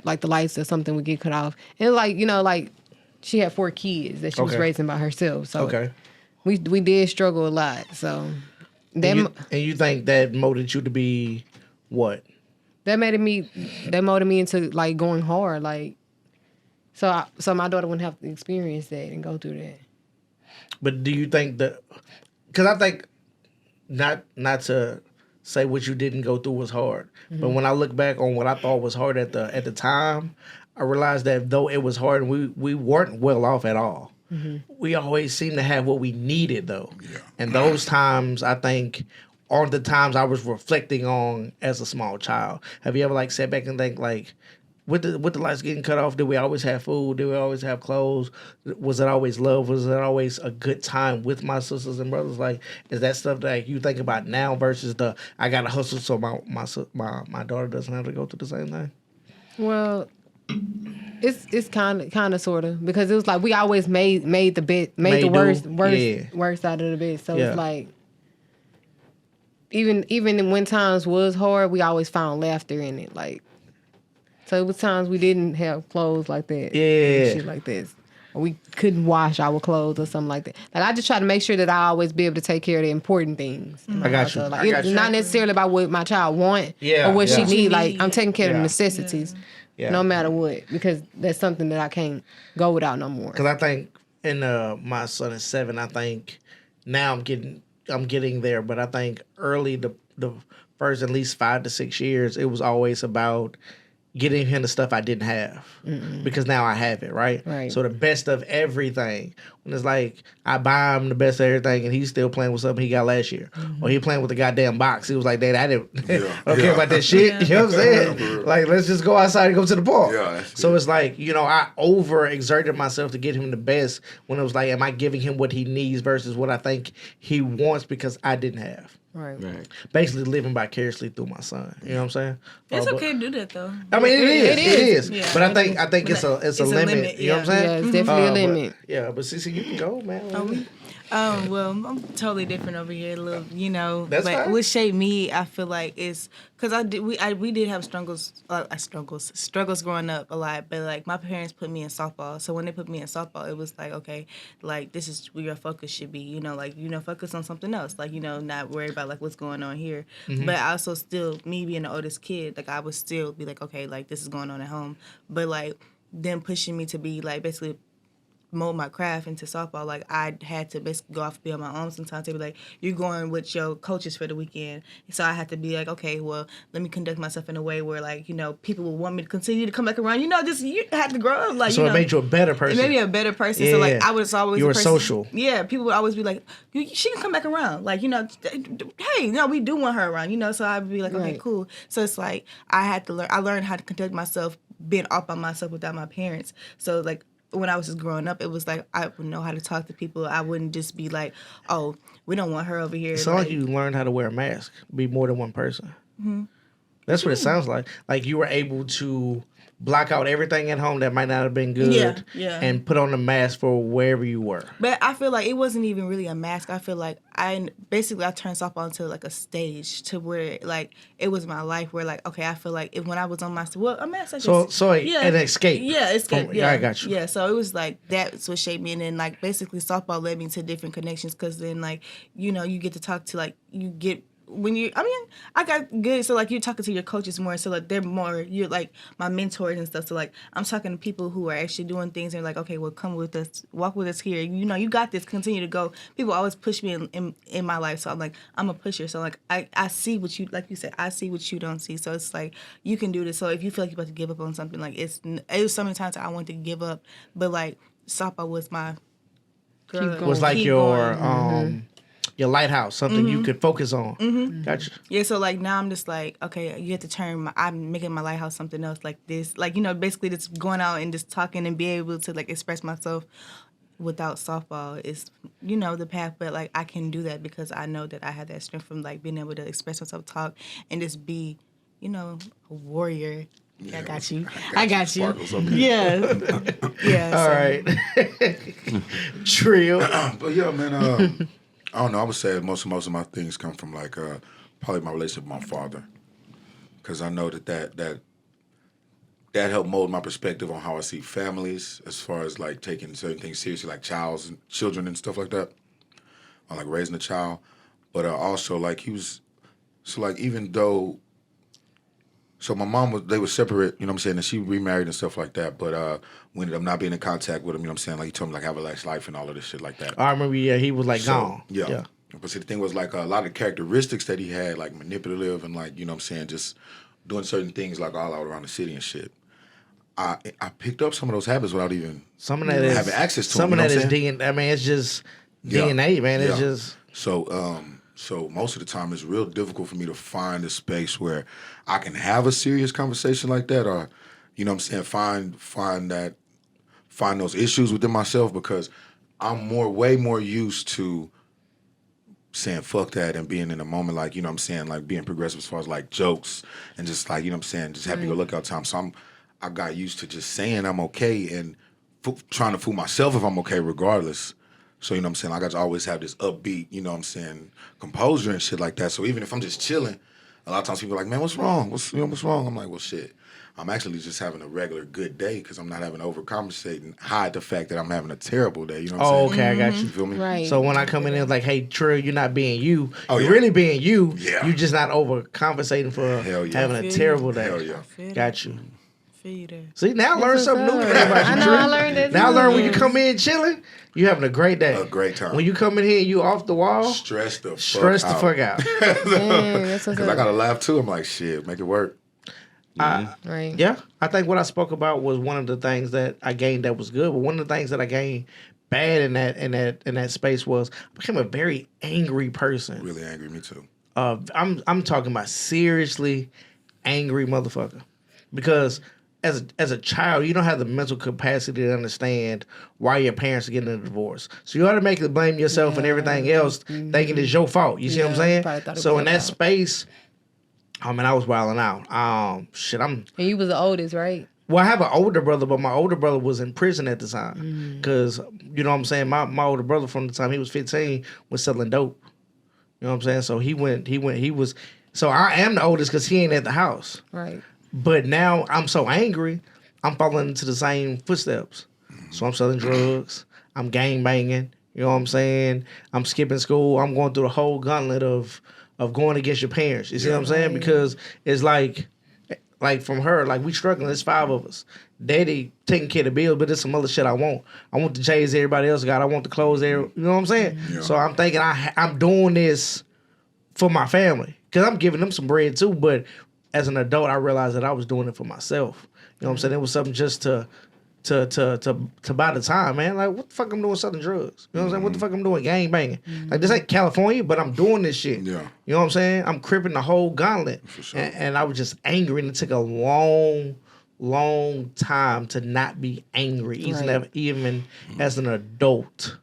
Speaker 4: like, the lights or something would get cut off. And, like, she had 4 kids that she was raising by herself. So we did struggle a lot. So
Speaker 6: And you think that molded you to be what?
Speaker 4: that molded me into, like, going hard. Like, so my daughter wouldn't have to experience that and go through that.
Speaker 6: But do you think that? Because I think not to say what you didn't go through was hard, but when I look back on what I thought was hard at the time, I realized that though it was hard, we weren't well off at all. We always seemed to have what we needed though, and those times I think are the times I was reflecting on as a small child. Have you ever like sat back and think like, with the lights getting cut off, did we always have food? Did we always have clothes? Was it always love? Was it always a good time with my sisters and brothers? Like, is that stuff that you think about now versus the I gotta hustle so my daughter doesn't have to go through the same thing?
Speaker 4: Well, it's kind of sort of, because it was like we always made the worst out of the bed. So it's like even when times was hard, we always found laughter in it. Like, so it was times we didn't have clothes like that, and shit like this, or we couldn't wash our clothes or something like that. Like, I just try to make sure that I always be able to take care of the important things.
Speaker 6: I got you.
Speaker 4: Like, it's not necessarily about what my child want or what she need. Like, I'm taking care of the necessities. No matter what, because that's something that I can't go without no more.
Speaker 6: Because I think my son is 7. I think now I'm getting there, but I think early the first at least 5 to 6 years, it was always about getting him the stuff I didn't have, because now I have it, right? So the best of everything. When it's like I buy him the best of everything, and he's still playing with something he got last year, or he playing with the goddamn box. He was like, "Dad, I don't care about that shit." You know what I'm saying? Like, let's just go outside and go to the park. So it's like, I overexerted myself to get him the best. When it was like, am I giving him what he needs versus what I think he wants because I didn't have?
Speaker 4: Right.
Speaker 6: Basically living vicariously through my son. You know what I'm saying?
Speaker 2: It's okay to do that though.
Speaker 6: I mean, it is.
Speaker 2: Yeah.
Speaker 6: But I think it's a limit. You know what I'm saying?
Speaker 4: Yeah, it's definitely a limit.
Speaker 6: But Cece, you can go, man.
Speaker 2: Well, I'm totally different over here, a little,
Speaker 6: That's
Speaker 2: but
Speaker 6: fine.
Speaker 2: what shaped me, I feel like, is because we did have struggles growing up a lot, but like my parents put me in softball. So when they put me in softball, it was like, okay, like this is where your focus should be, focus on something else, like, not worry about like what's going on here. But I also still, me being the oldest kid, like I would still be like, okay, like this is going on at home. But like them pushing me to be like basically mold my craft into softball, like I had to basically go off and be on my own sometimes. They be like, you're going with your coaches for the weekend. So I had to be like, okay, well, let me conduct myself in a way where like, people will want me to continue to come back around. Just you have to grow up. Like,
Speaker 6: So it made you a better person.
Speaker 2: It made me a better person. So like
Speaker 6: Yeah.
Speaker 2: I was always
Speaker 6: You
Speaker 2: a
Speaker 6: were
Speaker 2: person,
Speaker 6: social.
Speaker 2: Yeah, people would always be like, she can come back around. Like, hey, no, we do want her around, so I'd be like, okay,
Speaker 4: Right.
Speaker 2: cool. So it's like I learned how to conduct myself being off by myself without my parents. So like when I was just growing up, it was like I would know how to talk to people. I wouldn't just be like, oh, we don't want her over here.
Speaker 6: It sounds like you learned how to wear a mask, be more than one person. That's what it sounds like. Like you were able to block out everything at home that might not have been good,
Speaker 2: Yeah.
Speaker 6: and put on a mask for wherever you were.
Speaker 2: But I feel like it wasn't even really a mask. I feel like I turned softball into like a stage to where like it was my life where like, okay, I feel like when I was on my a mask, I guess.
Speaker 6: An escape.
Speaker 2: Yeah, escape.
Speaker 6: From-
Speaker 2: Yeah,
Speaker 6: I got you.
Speaker 2: Yeah, so it was like that's what shaped me, and then like basically softball led me to different connections because then like you get to talk to like you get. I got good. So, like, you're talking to your coaches more. So, like, you're, like, my mentors and stuff. So, like, I'm talking to people who are actually doing things. And, like, okay, well, come with us. Walk with us here. You got this. Continue to go. People always push me in my life. So, I'm like, I'm a pusher. So, like, I see what you, like you said, I see what you don't see. So, it's like, you can do this. So, if you feel like you're about to give up on something, like, it was so many times I wanted to give up. But, like, softball was my girl.
Speaker 4: Keep going.
Speaker 6: Was like
Speaker 2: Keep
Speaker 6: your
Speaker 2: going.
Speaker 6: your lighthouse, something you could focus on. Gotcha.
Speaker 2: Yeah, so like now I'm just like, okay, you have to I'm making my lighthouse something else like this. Like, basically just going out and just talking and be able to like express myself without softball is, the path. But like I can do that because I know that I have that strength from like being able to express myself, talk, and just be, a warrior. Yeah, I got you. I got you.
Speaker 3: Sparkles up here.
Speaker 2: Yeah. Yeah.
Speaker 6: All right. Trill.
Speaker 3: But yeah, man. I don't know. I would say most of my things come from like probably my relationship with my father, because I know that helped mold my perspective on how I see families, as far as like taking certain things seriously, like children and stuff like that, or like raising a child. But also like he was, so like even though. So my mom they were separate, you know what I'm saying, and she remarried and stuff like that, but we ended up not being in contact with him, you know what I'm saying, like he told me like have a nice life and all of this shit like that.
Speaker 6: I remember, he was like gone.
Speaker 3: Yeah. But see, the thing was like a lot of characteristics that he had, like manipulative and like, you know what I'm saying, just doing certain things like all out around the city and shit. I picked up some of those habits without even
Speaker 6: Some of that is
Speaker 3: having access to
Speaker 6: some
Speaker 3: them.
Speaker 6: of
Speaker 3: You know
Speaker 6: that
Speaker 3: what I'm
Speaker 6: is
Speaker 3: saying?
Speaker 6: DNA. I mean, it's just
Speaker 3: Yeah.
Speaker 6: DNA, man. It's
Speaker 3: Yeah.
Speaker 6: just
Speaker 3: So most of the time it's real difficult for me to find a space where I can have a serious conversation like that, or, you know what I'm saying, find those issues within myself, because I'm way more used to saying fuck that and being in the moment, like, you know what I'm saying, like being progressive as far as like jokes and just like, you know what I'm saying, just happy go lucky all the time. So I got used to just saying I'm okay and trying to fool myself if I'm okay regardless. So, you know what I'm saying, like I just always have this upbeat, you know what I'm saying, composure and shit like that. So even if I'm just chilling, a lot of times people are like, man, what's wrong? What's wrong? I'm like, well, shit. I'm actually just having a regular good day because I'm not having to overcompensate and hide the fact that I'm having a terrible day. You know what I'm saying?
Speaker 6: okay, I got you.
Speaker 3: You feel me?
Speaker 4: Right.
Speaker 6: So when I come in, it's like, hey, Trill, you're not being you.
Speaker 3: Oh,
Speaker 6: You're
Speaker 3: yeah.
Speaker 6: really being you.
Speaker 3: Yeah.
Speaker 6: You're just not overcompensating for
Speaker 3: Hell yeah.
Speaker 6: having a
Speaker 2: Feel you.
Speaker 6: terrible day.
Speaker 3: Hell yeah.
Speaker 6: Got you.
Speaker 2: Feel you there.
Speaker 6: See, now I learned
Speaker 4: what's
Speaker 6: something new
Speaker 4: up.
Speaker 6: today about you,
Speaker 4: I know,
Speaker 6: Trill.
Speaker 4: I learned it
Speaker 6: Now I
Speaker 4: too.
Speaker 6: learned when you come in chilling, you having a great day.
Speaker 3: A great time.
Speaker 6: When you come in here and you off the wall,
Speaker 3: Stress the
Speaker 6: fuck out.
Speaker 4: Dang, that's what's
Speaker 3: Because I
Speaker 4: up.
Speaker 3: got to laugh too. I'm like, shit, make it work.
Speaker 4: Right.
Speaker 6: Yeah, I think what I spoke about was one of the things that I gained that was good, but one of the things that I gained bad in that space was I became a very angry person.
Speaker 3: Really angry, me too.
Speaker 6: I'm talking about seriously angry motherfucker, because as a child you don't have the mental capacity to understand why your parents are getting a divorce, so you automatically blame yourself and everything else, thinking it's your fault. You see what I'm saying?
Speaker 4: probably thought it
Speaker 6: So
Speaker 4: was
Speaker 6: in
Speaker 4: your
Speaker 6: that
Speaker 4: fault.
Speaker 6: space, I mean, I was wilding out. Shit,
Speaker 4: And you was the oldest, right?
Speaker 6: Well, I have an older brother, but my older brother was in prison at the time. Because, you know what I'm saying, my older brother from the time he was 15 was selling dope. You know what I'm saying? So he was, so I am the oldest because he ain't at the house.
Speaker 4: Right.
Speaker 6: But now I'm so angry, I'm falling into the same footsteps. So I'm selling drugs, I'm gang banging, you know what I'm saying? I'm skipping school, I'm going through the whole gauntlet of going against your parents. You see what I'm saying? Because it's like from her, like we struggling, there's 5 of us. Daddy taking care of the bills, but there's some other shit I want. I want the J's everybody else got, I want the clothes there, you know what I'm saying?
Speaker 3: Yeah.
Speaker 6: So I'm thinking I'm doing this for my family. Because I'm giving them some bread too, but as an adult, I realized that I was doing it for myself. You know what I'm saying? It was something just to buy the time, man. Like, what the fuck I'm doing selling drugs? You know what I'm saying? What the fuck I'm doing gang banging? Like, this ain't California, but I'm doing this shit.
Speaker 3: Yeah.
Speaker 6: You know what I'm saying? I'm cripping the whole gauntlet.
Speaker 3: For sure.
Speaker 6: And I was just angry, and it took a long time to not be angry, even as an adult.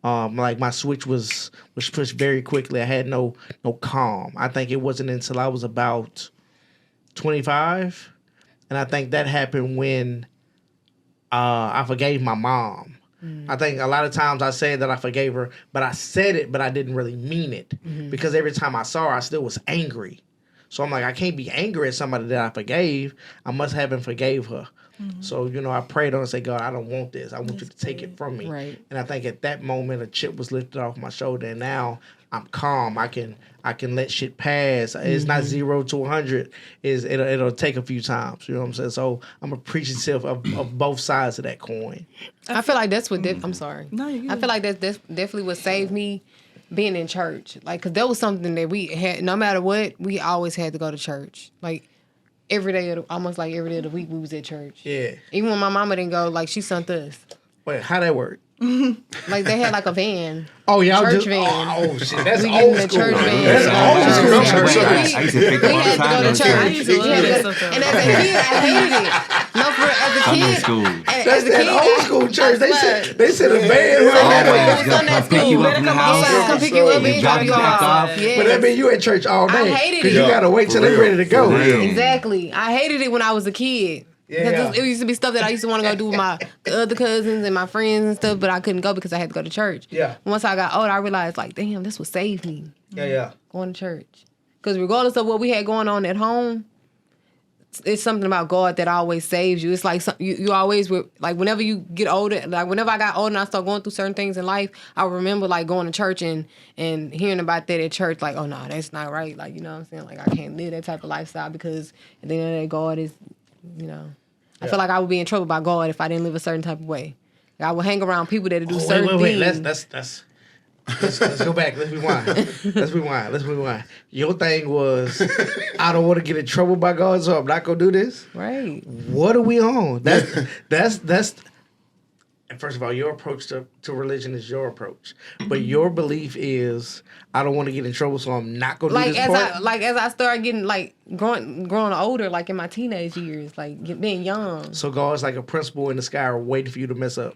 Speaker 6: Like my switch was pushed very quickly. I had no calm. I think it wasn't until I was about 25, and I think that happened when I forgave my mom. I think a lot of times I say that I forgave her, but I said it, but I didn't really mean it because every time I saw her, I still was angry. So I'm like, I can't be angry at somebody that I forgave. I must haven't forgave her. So, you know, I prayed on and said, God, I don't want this. I want you to take it from me.
Speaker 4: Right.
Speaker 6: And I think at that moment, a chip was lifted off my shoulder, and now I'm calm. I can let shit pass. It's not 0 to 100. It'll take a few times. You know what I'm saying? So I'm appreciative of both sides of that coin.
Speaker 4: I feel like that's what. I'm sorry.
Speaker 2: No, you're good.
Speaker 4: I feel like that's definitely what saved me being in church. Like, cause that was something that we had. No matter what, we always had to go to church. Like almost like every day of the week, we was at church.
Speaker 6: Yeah.
Speaker 4: Even when my mama didn't go, like she sent us.
Speaker 6: Wait, how that work?
Speaker 4: Like they had like a van.
Speaker 6: Oh, y'all
Speaker 4: Church
Speaker 6: just
Speaker 4: van.
Speaker 6: Oh shit, that's
Speaker 4: We
Speaker 6: old
Speaker 4: getting a
Speaker 6: school.
Speaker 4: church van.
Speaker 6: That's
Speaker 4: Yeah.
Speaker 6: old school church.
Speaker 5: I used to pick
Speaker 4: We
Speaker 5: up all the
Speaker 4: had to
Speaker 5: time.
Speaker 4: go to church.
Speaker 2: I used to love that stuff, though.
Speaker 4: And as a kid, I hated it. No, for as a
Speaker 5: Sunday
Speaker 4: kid.
Speaker 5: school.
Speaker 6: That's that old school church. They said a van.
Speaker 5: Oh,
Speaker 6: Right?
Speaker 5: man, come pick you up in the house.
Speaker 4: Come pick you up
Speaker 5: and
Speaker 4: and drop you off.
Speaker 6: But that mean you at church all day.
Speaker 4: I hated
Speaker 6: Because
Speaker 4: it.
Speaker 6: you gotta wait till
Speaker 3: For
Speaker 6: they
Speaker 3: real.
Speaker 6: ready to go.
Speaker 3: For real.
Speaker 4: Exactly. I hated it when I was a kid.
Speaker 6: Yeah.
Speaker 4: Because it used to be stuff that I used to want to go do with my other cousins and my friends and stuff, but I couldn't go because I had to go to church.
Speaker 6: Yeah.
Speaker 4: Once I got older, I realized, like, damn, this would save me
Speaker 6: Yeah.
Speaker 4: going to church. Because regardless of what we had going on at home, it's something about God that always saves you. It's like you always were, like, whenever you get older, like whenever I got older and I started going through certain things in life, I remember like going to church and hearing about that at church, like, oh no, that's not right. Like, you know what I'm saying? Like, I can't live that type of lifestyle because at the end of the day, God is, you know. I feel like I would be in trouble by God if I didn't live a certain type of way. Like, I would hang around people that do certain
Speaker 6: Wait.
Speaker 4: things.
Speaker 6: Let's go back. Let's rewind. Your thing was, I don't want to get in trouble by God, so I'm not gonna do this.
Speaker 4: Right.
Speaker 6: What are we on? That's. And first of all, your approach to religion is your approach, but your belief is, I don't want to get in trouble, so I'm not gonna do this part.
Speaker 4: As I started getting like growing older, like in my teenage years, like being young.
Speaker 6: So God's like a principal in the sky, waiting for you to mess up,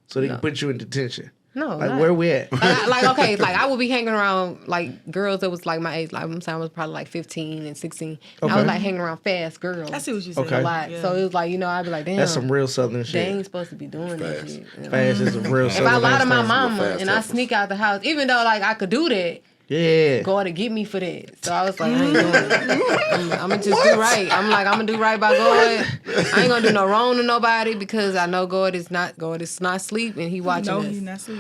Speaker 6: so they can put you in detention.
Speaker 4: No,
Speaker 6: Like,
Speaker 4: not.
Speaker 6: where we at?
Speaker 4: I would be hanging around like girls that was like my age. Like I'm saying, I was probably like 15 and 16.
Speaker 6: Okay.
Speaker 4: I was like hanging around fast girls.
Speaker 2: I see what you said.
Speaker 6: Okay.
Speaker 4: A lot.
Speaker 2: Yeah.
Speaker 4: So it was like, you know, I'd be like, damn,
Speaker 6: That's some real Southern
Speaker 4: they
Speaker 6: shit.
Speaker 4: ain't supposed to be doing that
Speaker 3: Fast.
Speaker 4: shit. You know?
Speaker 6: Fast is a real
Speaker 4: If
Speaker 6: Southern.
Speaker 4: I lie to my
Speaker 6: accent.
Speaker 4: mama
Speaker 3: fast
Speaker 4: and I
Speaker 3: helpers.
Speaker 4: sneak out the house, even though like I could do that,
Speaker 6: Yeah.
Speaker 4: God to get me for that. So I was like, I ain't doing it. I'm gonna just do right. I'm gonna do right by God. I ain't gonna do no wrong to nobody because I know God is not asleep and He watching
Speaker 2: No,
Speaker 4: us.
Speaker 2: he's not sweet.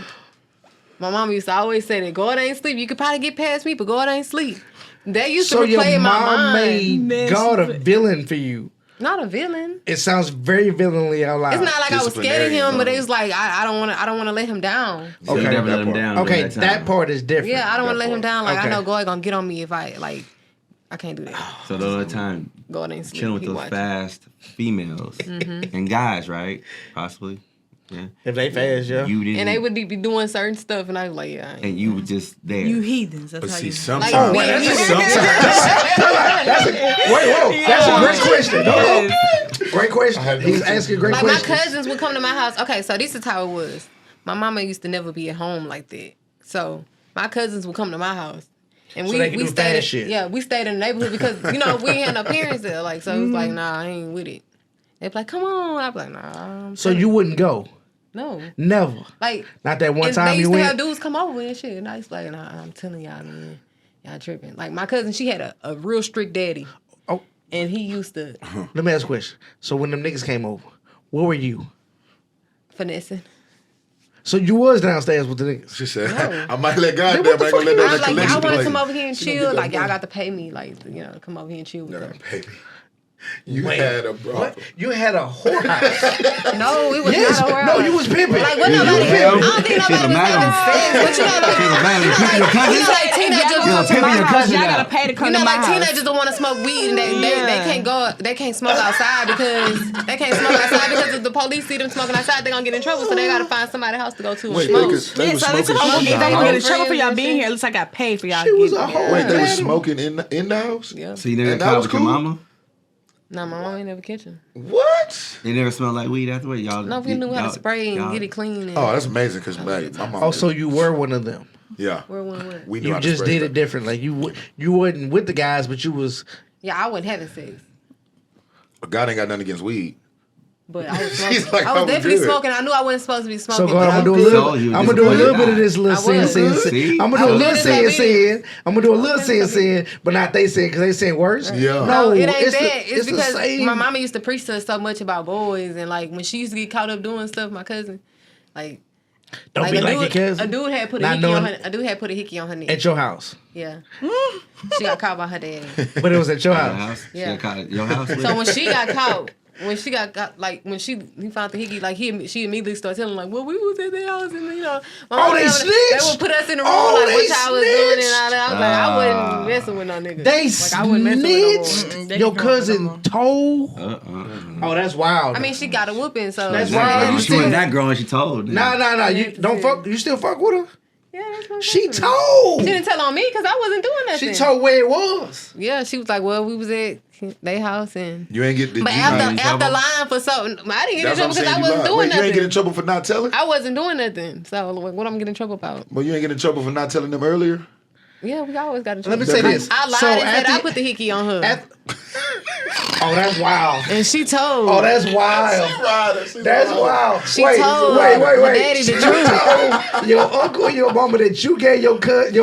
Speaker 4: My mama used to always say that God ain't sleep. You could probably get past me, but God ain't sleep. That used
Speaker 6: So
Speaker 4: to
Speaker 6: your
Speaker 4: replay in my
Speaker 6: mom
Speaker 4: mind.
Speaker 6: made
Speaker 2: Man,
Speaker 6: God
Speaker 2: she-
Speaker 6: a villain for you.
Speaker 4: Not a villain.
Speaker 6: It sounds very villainly out loud.
Speaker 4: It's not like I was scared of him, but
Speaker 3: Disciplinarian
Speaker 4: it was like I don't want to let him down.
Speaker 5: So you
Speaker 6: Okay.
Speaker 5: never let him
Speaker 3: That
Speaker 5: down.
Speaker 3: part.
Speaker 5: during
Speaker 6: Okay,
Speaker 5: that
Speaker 6: that
Speaker 5: time.
Speaker 6: part is different.
Speaker 4: Yeah, I don't want to
Speaker 3: That
Speaker 4: let him
Speaker 3: part.
Speaker 4: down. Like
Speaker 6: Okay.
Speaker 4: I know God gonna get on me if I can't do that.
Speaker 5: So the other time,
Speaker 4: God ain't sleep.
Speaker 5: chilling with
Speaker 4: He
Speaker 5: those
Speaker 4: watching.
Speaker 5: fast females and guys, right? Possibly. Yeah.
Speaker 6: If they fast, yeah.
Speaker 5: You didn't.
Speaker 4: And they would be doing certain stuff, and I was like, yeah. I ain't-
Speaker 5: And you were just there.
Speaker 2: You heathens. That's
Speaker 3: But
Speaker 2: how
Speaker 3: see,
Speaker 2: you.
Speaker 3: sometimes.
Speaker 4: Like, me-
Speaker 6: That's a great question. No. Great question. He's asking great
Speaker 4: Like my
Speaker 6: questions.
Speaker 4: cousins would come to my house. Okay, so this is how it was. My mama used to never be at home like that. So my cousins would come to my house. And
Speaker 6: So
Speaker 4: we
Speaker 6: they can do
Speaker 4: stayed
Speaker 6: fast shit.
Speaker 4: Yeah, we stayed in the neighborhood because, you know, we ain't had no parents there. Like, so it was like, nah, I ain't with it. They be like, come on. I be like, nah.
Speaker 6: So you wouldn't go?
Speaker 4: No.
Speaker 6: Never.
Speaker 4: Like,
Speaker 6: Not that one
Speaker 4: and
Speaker 6: time
Speaker 4: they
Speaker 6: you
Speaker 4: used to have
Speaker 6: went.
Speaker 4: dudes come over and shit. And I was like, nah, I'm telling y'all, man. Y'all tripping. Like, my cousin, she had a real strict daddy.
Speaker 6: Oh,
Speaker 4: And he used to
Speaker 6: let me ask a question. So when them niggas came over, where were you?
Speaker 4: finessing.
Speaker 6: So you was downstairs with the niggas.
Speaker 3: She said,
Speaker 4: No.
Speaker 3: I might let God
Speaker 6: Then
Speaker 3: down,
Speaker 6: what the
Speaker 3: but I ain't gonna let
Speaker 6: fuck
Speaker 3: that
Speaker 4: I was like,
Speaker 3: collection
Speaker 4: y'all want to
Speaker 3: play.
Speaker 4: come over here and
Speaker 3: She gonna
Speaker 4: chill?
Speaker 3: get
Speaker 4: Like,
Speaker 3: that
Speaker 4: y'all
Speaker 3: money.
Speaker 4: got to pay me. Like, come over here and chill with
Speaker 3: Y'all
Speaker 4: us.
Speaker 3: gotta pay me. You
Speaker 6: Wait,
Speaker 3: had a problem.
Speaker 6: What? You had a whorehouse.
Speaker 4: No, it was
Speaker 6: Yes.
Speaker 4: not a
Speaker 6: No, you was pimping.
Speaker 4: Like, what
Speaker 3: Yeah,
Speaker 4: nobody,
Speaker 3: you
Speaker 4: I
Speaker 3: was
Speaker 4: don't think
Speaker 5: She was
Speaker 4: nobody was
Speaker 5: mad.
Speaker 4: having sex. But you know, like,
Speaker 5: She was mad. You pimping your
Speaker 4: you
Speaker 5: cousin?
Speaker 4: know, like teenagers,
Speaker 5: Yo, pimping your cousin
Speaker 2: Y'all
Speaker 5: out.
Speaker 2: gotta pay to come
Speaker 4: you know,
Speaker 2: to my
Speaker 4: like
Speaker 2: house.
Speaker 4: teenagers don't want to smoke weed and they can't smoke outside because if the police see them smoking outside, they're gonna get in trouble. So they gotta find somebody's house to go to and
Speaker 3: Wait,
Speaker 4: smoke.
Speaker 3: they
Speaker 2: Yeah,
Speaker 3: was
Speaker 2: so they
Speaker 3: smoking
Speaker 2: told me
Speaker 3: shit
Speaker 2: if
Speaker 3: in
Speaker 2: they
Speaker 3: the
Speaker 2: gonna get in
Speaker 3: house?
Speaker 2: trouble for y'all
Speaker 4: Friends
Speaker 2: being
Speaker 4: and
Speaker 2: here, at least I got paid for y'all.
Speaker 6: She was a
Speaker 2: getting-
Speaker 6: hoe.
Speaker 3: Wait, they was
Speaker 6: Madam.
Speaker 3: smoking in the house?
Speaker 4: Yeah.
Speaker 5: So you never
Speaker 3: And
Speaker 5: got
Speaker 3: that
Speaker 5: caught
Speaker 3: was
Speaker 5: with your
Speaker 3: cool?
Speaker 5: mama?
Speaker 4: No, my mom ain't never kitchen.
Speaker 3: What?
Speaker 5: You never smelled like weed afterward? Y'all.
Speaker 4: No, we knew how to
Speaker 5: y'all-
Speaker 4: spray and
Speaker 5: y'all-
Speaker 4: get it clean. And
Speaker 3: Oh, that's amazing because my mom.
Speaker 6: Oh, so you were one of them.
Speaker 3: yeah,
Speaker 4: where one was.
Speaker 3: we knew
Speaker 6: You
Speaker 3: how to
Speaker 6: just
Speaker 3: spray
Speaker 6: did
Speaker 3: stuff.
Speaker 6: it differently. You wasn't with the guys, but you was.
Speaker 4: Yeah, I wasn't having sex.
Speaker 3: God ain't got nothing against weed.
Speaker 4: But I was
Speaker 3: She's
Speaker 4: smoking.
Speaker 3: like,
Speaker 4: I was
Speaker 3: I was
Speaker 4: definitely
Speaker 3: good.
Speaker 4: smoking. I knew I wasn't supposed to be
Speaker 6: So
Speaker 4: smoking.
Speaker 6: God,
Speaker 4: but
Speaker 6: I'm
Speaker 4: I
Speaker 6: gonna do a
Speaker 4: was
Speaker 6: little.
Speaker 5: So you
Speaker 6: I'm
Speaker 5: just
Speaker 6: gonna do a little
Speaker 5: played
Speaker 6: bit of
Speaker 5: God.
Speaker 6: this little
Speaker 4: I
Speaker 6: sin,
Speaker 4: was.
Speaker 6: sin.
Speaker 5: See?
Speaker 6: I'm gonna do
Speaker 4: I
Speaker 6: a
Speaker 4: was
Speaker 6: little
Speaker 4: doing
Speaker 6: sin. I'm gonna do a little
Speaker 4: Okay,
Speaker 6: sin, but not they sin because they sin worse.
Speaker 3: Yeah.
Speaker 4: No, it ain't
Speaker 6: it's
Speaker 4: that.
Speaker 6: the-
Speaker 4: It's
Speaker 6: the
Speaker 4: because
Speaker 6: same.
Speaker 4: my mama used to preach to us so much about boys, and like when she used to get caught up doing stuff, my cousin, like,
Speaker 6: Don't be
Speaker 4: a
Speaker 6: like
Speaker 4: dude,
Speaker 6: your cousin.
Speaker 4: A dude had put a
Speaker 6: Not
Speaker 4: hickey on
Speaker 6: knowing-
Speaker 4: her. A dude had put a hickey on her neck.
Speaker 6: At your house,
Speaker 4: Yeah, she got caught by her daddy.
Speaker 6: but it was at your
Speaker 5: Your
Speaker 6: house.
Speaker 5: house?
Speaker 4: Yeah.
Speaker 5: She got caught at your house? with
Speaker 4: So
Speaker 5: it?
Speaker 4: when she got caught, like when he found the hickey, like she immediately started telling like, well, we was at their house and my
Speaker 6: Oh,
Speaker 4: mama
Speaker 6: they
Speaker 4: they
Speaker 6: snitched?
Speaker 4: would put us in the room
Speaker 6: Oh,
Speaker 4: like
Speaker 6: they
Speaker 4: what y'all was doing and all that. I was like, I
Speaker 5: Ah.
Speaker 4: wasn't messing with no nigga.
Speaker 6: They
Speaker 4: like I wasn't messing with no boy.
Speaker 6: snitched.
Speaker 2: They
Speaker 6: Your
Speaker 2: can come up with
Speaker 6: cousin
Speaker 2: them.
Speaker 6: told. Oh, that's wild.
Speaker 4: I mean, she got a whooping, so
Speaker 6: That's
Speaker 5: Nah,
Speaker 6: wild. You
Speaker 5: She wasn't
Speaker 6: still-
Speaker 5: that grown. She told.
Speaker 6: Nah. You don't fuck. You still fuck with her?
Speaker 4: Yeah, that's what I'm
Speaker 6: She
Speaker 4: saying.
Speaker 6: told.
Speaker 4: She didn't tell on me because I wasn't doing nothing.
Speaker 6: She told where it was.
Speaker 4: Yeah, she was like, well, we was at their house and.
Speaker 3: You ain't get. Did
Speaker 4: But
Speaker 3: you
Speaker 5: not in
Speaker 4: after
Speaker 5: trouble?
Speaker 4: lying for something, I didn't get in
Speaker 3: That's what I'm
Speaker 4: trouble because
Speaker 3: saying.
Speaker 4: I
Speaker 3: You
Speaker 4: wasn't
Speaker 3: lied.
Speaker 4: doing
Speaker 3: Wait, you
Speaker 4: nothing.
Speaker 3: ain't get in trouble for not telling?
Speaker 4: I wasn't doing nothing. So like, what I'm getting in trouble about?
Speaker 3: Well, you ain't get in trouble for not telling them earlier.
Speaker 4: Yeah, we always got in
Speaker 6: Let
Speaker 4: trouble.
Speaker 6: me say this.
Speaker 4: I lied
Speaker 6: So
Speaker 4: and said
Speaker 6: after-
Speaker 4: I put the hickey on her.
Speaker 6: Oh, that's wild.
Speaker 4: And she told.
Speaker 6: Oh, that's wild. That's wild.
Speaker 4: She told
Speaker 6: wait.
Speaker 4: my daddy the
Speaker 6: She
Speaker 4: truth.
Speaker 6: told your uncle and your mama that you gave your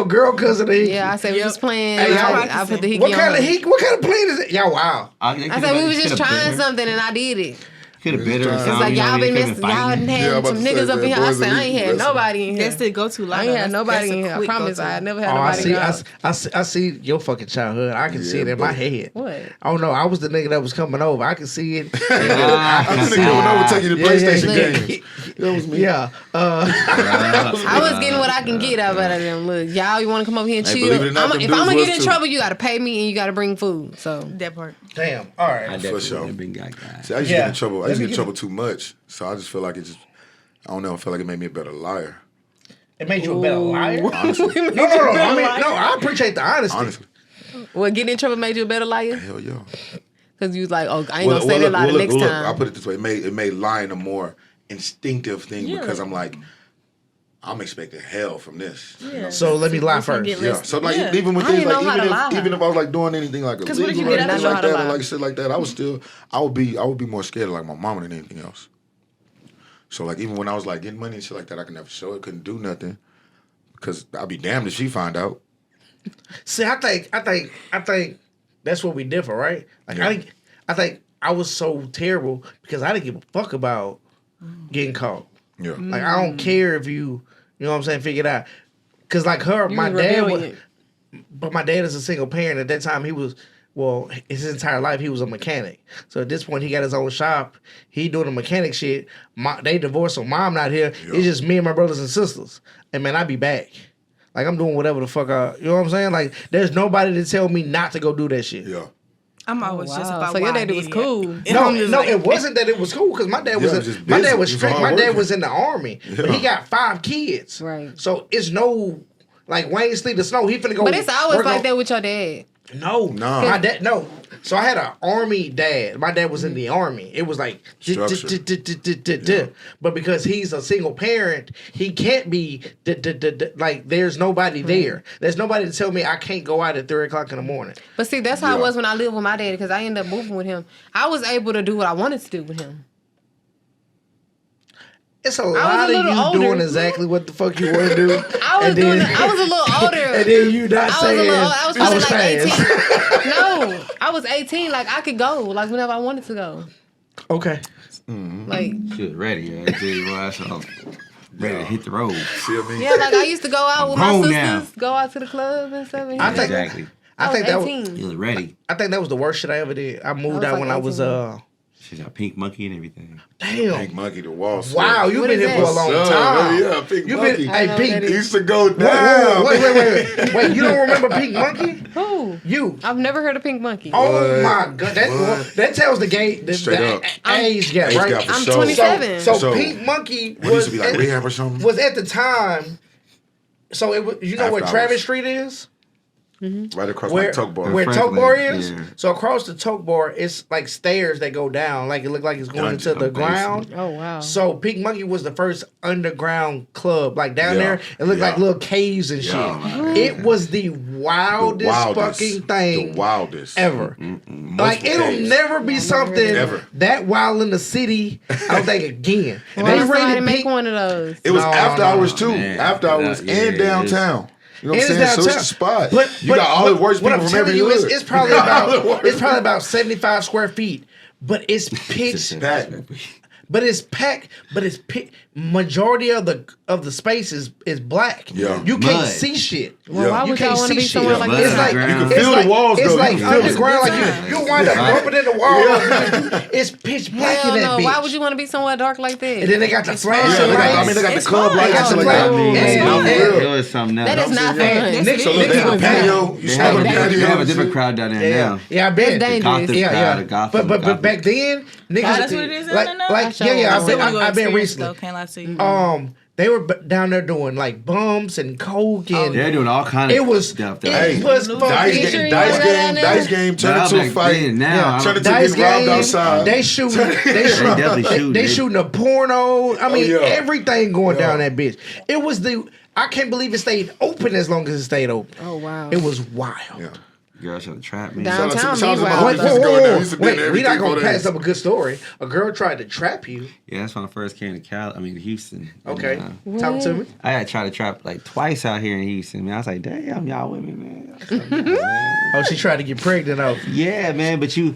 Speaker 6: girl cousin a hickey.
Speaker 4: Yeah, I said we was playing.
Speaker 6: Hey,
Speaker 4: I put the hickey
Speaker 6: What
Speaker 4: on
Speaker 6: kind
Speaker 4: her.
Speaker 6: of hickey? What kind of plan is it? Y'all wow.
Speaker 4: I said we was just trying something and I did it.
Speaker 5: Could have been her.
Speaker 4: It's like y'all been messing. Y'all done
Speaker 3: Yeah, I'm
Speaker 4: had
Speaker 3: about
Speaker 4: some
Speaker 3: to say,
Speaker 4: niggas up
Speaker 3: man,
Speaker 4: in here. I
Speaker 3: boys
Speaker 4: said
Speaker 3: and
Speaker 4: I ain't had
Speaker 3: listen.
Speaker 4: nobody in here.
Speaker 2: That's the go-to line.
Speaker 4: I ain't had nobody
Speaker 2: That's a
Speaker 4: in here. I
Speaker 2: quick
Speaker 4: promise.
Speaker 2: go-to.
Speaker 4: I never had
Speaker 6: Oh, I
Speaker 4: nobody
Speaker 6: see.
Speaker 4: in here.
Speaker 6: I see your fucking childhood. I can see it in my head.
Speaker 4: What?
Speaker 6: Oh no, I was the nigga that was coming over. I can see it.
Speaker 3: I'm thinking when I would take you to PlayStation
Speaker 4: yeah.
Speaker 3: games. That was me.
Speaker 6: Yeah.
Speaker 4: I was getting what I can get out of them. Look, y'all, you want to come over here and
Speaker 3: Hey,
Speaker 4: chill?
Speaker 3: believe it or not, them
Speaker 4: If I'm
Speaker 3: dudes
Speaker 4: gonna
Speaker 3: was
Speaker 4: get in
Speaker 3: too.
Speaker 4: trouble, you got to pay me and you got to bring food. So
Speaker 2: That part.
Speaker 6: Damn. All right.
Speaker 5: I
Speaker 3: For
Speaker 5: definitely
Speaker 3: sure.
Speaker 5: would have been got guy.
Speaker 3: See, I used to
Speaker 6: Yeah.
Speaker 3: get in trouble. I
Speaker 6: Let
Speaker 3: used to
Speaker 6: me
Speaker 3: get in
Speaker 6: get-
Speaker 3: trouble too much. So I just feel like it just. I don't know. I feel like it made me a better liar.
Speaker 6: It made you a better liar.
Speaker 3: Honestly.
Speaker 6: No. I mean, no. I appreciate the honesty.
Speaker 3: Honestly.
Speaker 4: well, getting in trouble made you a better liar
Speaker 3: Hell yeah.
Speaker 4: because you was like, oh, I ain't gonna say that lie the next
Speaker 3: look,
Speaker 4: time.
Speaker 3: I'll put it this way. It made lying a more instinctive thing because I'm like, I'm expecting hell from this. You know?
Speaker 6: So let me lie first.
Speaker 3: Yeah. So like
Speaker 2: Yeah.
Speaker 3: even with
Speaker 4: I
Speaker 3: things
Speaker 4: didn't
Speaker 3: like
Speaker 4: know how to lie.
Speaker 3: even if I was like doing anything like
Speaker 2: 'Cause what if
Speaker 3: illegal
Speaker 2: you
Speaker 3: or
Speaker 2: get
Speaker 3: anything
Speaker 2: out
Speaker 3: like
Speaker 4: there?
Speaker 3: that or like shit like that, I would be more scared of like my mama than anything else. So like even when I was like getting money and shit like that, I could never show it, couldn't do nothing. Cause I'd be damned if she find out.
Speaker 6: See, I think that's where we differ, right? Like I think I was so terrible because I didn't give a fuck about getting caught.
Speaker 3: Yeah.
Speaker 6: Like I don't care if you know what I'm saying, figure it out. Cause like her,
Speaker 4: You
Speaker 6: my
Speaker 4: was
Speaker 6: dad was,
Speaker 4: rebellion.
Speaker 6: but my dad is a single parent. At that time, he was his entire life he was a mechanic. So at this point, he got his own shop. He doing the mechanic shit. They divorced, so mom not here.
Speaker 3: Yeah.
Speaker 6: It's just me and my brothers and sisters. And man, I be back. Like I'm doing whatever the fuck you know what I'm saying? Like there's nobody to tell me not to go do that shit.
Speaker 3: Yeah.
Speaker 2: I'm always just
Speaker 4: wow.
Speaker 2: about
Speaker 4: So your
Speaker 2: why I
Speaker 4: daddy
Speaker 2: did
Speaker 4: was
Speaker 2: it.
Speaker 4: cool.
Speaker 2: And
Speaker 6: No,
Speaker 2: I'm just
Speaker 6: no,
Speaker 2: like-
Speaker 6: it wasn't that it was cool because my dad was
Speaker 3: Yeah, it was just
Speaker 6: my
Speaker 3: busy.
Speaker 6: dad was
Speaker 3: He was
Speaker 6: strict. My dad
Speaker 3: hardworking.
Speaker 6: was in the army, but he got 5 kids.
Speaker 4: Right.
Speaker 6: So it's no like Wayne Sleep the Snow. He finna go.
Speaker 4: But it's always
Speaker 6: work
Speaker 4: like
Speaker 6: on-
Speaker 4: that with your dad.
Speaker 6: No,
Speaker 3: Nah.
Speaker 6: my dad. No, So I had an army dad. My dad was in the army. It was like, but because he's a single parent, he can't be like. There's nobody there. There's nobody to tell me I can't go out at 3:00 in the morning.
Speaker 4: But see, that's how it was when I lived with my daddy because I ended up moving with him. I was able to do what I wanted to do with him.
Speaker 6: It's a lot of you doing exactly what the fuck you want to do.
Speaker 4: I was a little older.
Speaker 1: And then you not saying
Speaker 4: I was probably like
Speaker 1: fast.
Speaker 4: 18. No, I was 18. Like I could go, like whenever I wanted to go.
Speaker 6: Okay.
Speaker 4: Like
Speaker 5: She was ready. I tell you what, so ready to hit the road.
Speaker 3: See what I mean?
Speaker 4: yeah, like I used to go out with my
Speaker 5: grown
Speaker 4: sisters,
Speaker 5: now.
Speaker 4: go out to the club and stuff. And
Speaker 6: I think-
Speaker 5: Exactly.
Speaker 6: I think that was.
Speaker 4: 18.
Speaker 5: He was ready.
Speaker 6: I think that was the worst shit I ever did. I moved
Speaker 4: was
Speaker 6: out
Speaker 4: like
Speaker 6: when I was
Speaker 4: 18.
Speaker 5: She's got pink monkey and everything.
Speaker 6: damn.
Speaker 3: Pink Monkey, the wall.
Speaker 6: Wow, you've
Speaker 4: What
Speaker 6: been
Speaker 4: is
Speaker 6: here for a
Speaker 4: that?
Speaker 6: long time.
Speaker 3: Yeah, Pink
Speaker 6: You've
Speaker 3: Monkey.
Speaker 6: been,
Speaker 4: I know
Speaker 6: hey,
Speaker 4: that
Speaker 6: Pink.
Speaker 4: is-
Speaker 3: He used to go
Speaker 6: Wait,
Speaker 3: down.
Speaker 6: wait. You don't remember Pink Monkey?
Speaker 4: Who?
Speaker 6: You.
Speaker 4: I've never heard of Pink Monkey.
Speaker 6: Oh my god, that tells the game
Speaker 3: Straight up.
Speaker 6: age gap,
Speaker 3: Age
Speaker 6: right?
Speaker 3: gap for
Speaker 4: I'm
Speaker 3: sure.
Speaker 4: 27.
Speaker 6: So Pink Monkey
Speaker 3: What used
Speaker 6: was
Speaker 3: to be like rehab or something?
Speaker 6: was at the time. So it was, you know where
Speaker 3: After
Speaker 6: Travis
Speaker 3: hours.
Speaker 6: Street is?
Speaker 3: Right across
Speaker 6: Where
Speaker 3: my tuck bar.
Speaker 6: where
Speaker 5: Franklin,
Speaker 6: Toke Bar is?
Speaker 5: yeah.
Speaker 6: So across the Toke Bar, it's like stairs that go down, like it looked like it's going
Speaker 3: Dungeon,
Speaker 6: into the ground.
Speaker 4: Oh wow.
Speaker 6: So Pink Monkey was the first underground club. Like down
Speaker 3: Yeah.
Speaker 6: there, it looked like
Speaker 3: Yeah.
Speaker 6: little caves and shit.
Speaker 3: Yeah.
Speaker 6: It was the wildest, fucking thing
Speaker 3: The wildest.
Speaker 6: ever.
Speaker 3: Multiple
Speaker 6: Like it'll
Speaker 3: days.
Speaker 6: never be something
Speaker 3: Never.
Speaker 6: that wild in the city. I don't think again.
Speaker 4: Why
Speaker 6: They
Speaker 4: don't somebody
Speaker 6: rated
Speaker 4: make
Speaker 6: Pink.
Speaker 4: one of those?
Speaker 3: It was
Speaker 6: No,
Speaker 3: after
Speaker 6: no,
Speaker 3: hours
Speaker 6: no,
Speaker 3: too.
Speaker 5: man.
Speaker 3: After hours
Speaker 5: Yeah,
Speaker 3: and
Speaker 5: it
Speaker 3: downtown. You know what I'm
Speaker 6: It's
Speaker 3: saying? So it's
Speaker 6: downtown.
Speaker 3: the spot.
Speaker 6: But
Speaker 3: You got all the worst
Speaker 6: what
Speaker 3: people
Speaker 6: I'm
Speaker 3: from every
Speaker 6: telling you is
Speaker 3: hood.
Speaker 6: it's probably about 75 square feet. But it's pitch
Speaker 3: Packed.
Speaker 6: But it's packed. But it's majority of the space is black.
Speaker 3: Yeah.
Speaker 6: You can't
Speaker 5: Mud.
Speaker 6: see shit.
Speaker 4: Well, why
Speaker 6: You
Speaker 4: would
Speaker 6: can't
Speaker 4: y'all want to
Speaker 6: see
Speaker 4: be
Speaker 6: shit.
Speaker 4: somewhere like
Speaker 5: Mud
Speaker 6: It's
Speaker 4: that?
Speaker 6: like
Speaker 5: underground.
Speaker 3: You can
Speaker 6: it's
Speaker 3: feel the walls,
Speaker 6: It's
Speaker 3: though.
Speaker 6: like
Speaker 3: You can feel it.
Speaker 6: underground. Like you wind up bumping in the wall. It's pitch black
Speaker 4: Hell
Speaker 6: in that
Speaker 4: no.
Speaker 6: bitch.
Speaker 4: Why would you want to be somewhere dark like that?
Speaker 6: And then they got the
Speaker 3: Yeah,
Speaker 6: flashing
Speaker 3: they got, I
Speaker 6: lights.
Speaker 3: mean, they got the
Speaker 2: It's
Speaker 3: club
Speaker 2: fun.
Speaker 3: lights
Speaker 6: They
Speaker 3: and
Speaker 6: got
Speaker 3: shit
Speaker 6: the
Speaker 3: like that.
Speaker 6: club-
Speaker 3: Yeah,
Speaker 6: It's
Speaker 3: no,
Speaker 6: fun.
Speaker 3: for
Speaker 5: It
Speaker 3: real.
Speaker 5: was something else.
Speaker 4: That is not
Speaker 6: Hey,
Speaker 4: fun.
Speaker 6: niggas-
Speaker 3: So look, they have a patio. You
Speaker 5: They
Speaker 3: sleep on the
Speaker 5: have
Speaker 3: patio.
Speaker 5: a
Speaker 3: and
Speaker 5: different
Speaker 3: shit.
Speaker 5: crowd down there
Speaker 6: Yeah,
Speaker 5: now.
Speaker 6: yeah, I bet.
Speaker 4: That's dangerous.
Speaker 5: Gotham
Speaker 6: Yeah,
Speaker 5: crowd,
Speaker 6: yeah.
Speaker 5: the Gotham.
Speaker 6: But back then, niggas.
Speaker 2: that's what it is
Speaker 6: like,
Speaker 2: now, no?
Speaker 6: like
Speaker 4: I
Speaker 6: yeah,
Speaker 4: sure
Speaker 6: I've been recently.
Speaker 2: Can't lie to you.
Speaker 6: They were down there doing like bumps and coke and
Speaker 5: They're doing all kind of
Speaker 6: it was
Speaker 5: stuff.
Speaker 3: Hey,
Speaker 6: it was
Speaker 3: Dice
Speaker 6: fucking
Speaker 4: Sure
Speaker 3: game,
Speaker 4: you
Speaker 3: dice
Speaker 4: wanna go
Speaker 3: game,
Speaker 4: down there?
Speaker 3: dice game turned
Speaker 5: Now
Speaker 3: into a
Speaker 5: back
Speaker 3: fight.
Speaker 5: then, now,
Speaker 6: Yeah.
Speaker 5: I
Speaker 3: Turned
Speaker 5: don't-
Speaker 3: into
Speaker 6: dice
Speaker 3: getting robbed
Speaker 6: game.
Speaker 3: outside.
Speaker 6: They shooting
Speaker 5: definitely shooting.
Speaker 6: they shooting a porno. I mean
Speaker 3: yeah.
Speaker 6: everything going
Speaker 3: Yeah.
Speaker 6: down that bitch. It was I can't believe it stayed open as long as it stayed open.
Speaker 4: Oh wow.
Speaker 6: It was wild.
Speaker 3: Yeah.
Speaker 5: Girls trying to trap me.
Speaker 4: Down-
Speaker 3: Shout out to
Speaker 4: Downtown,
Speaker 3: my
Speaker 4: meanwhile.
Speaker 3: homies used to go in there. Used to be in there every
Speaker 6: We're not
Speaker 3: 3-4
Speaker 6: gonna pass
Speaker 3: days.
Speaker 6: up a good story. A girl tried to trap you.
Speaker 5: Yeah, that's when I first came to Houston. And,
Speaker 6: Okay, talk to me.
Speaker 5: I got tried to trap like twice out here in Houston. Man, I was like, damn, y'all women, man. I was like, man.
Speaker 6: Oh, she tried to get pregnant off.
Speaker 5: Yeah, man, but you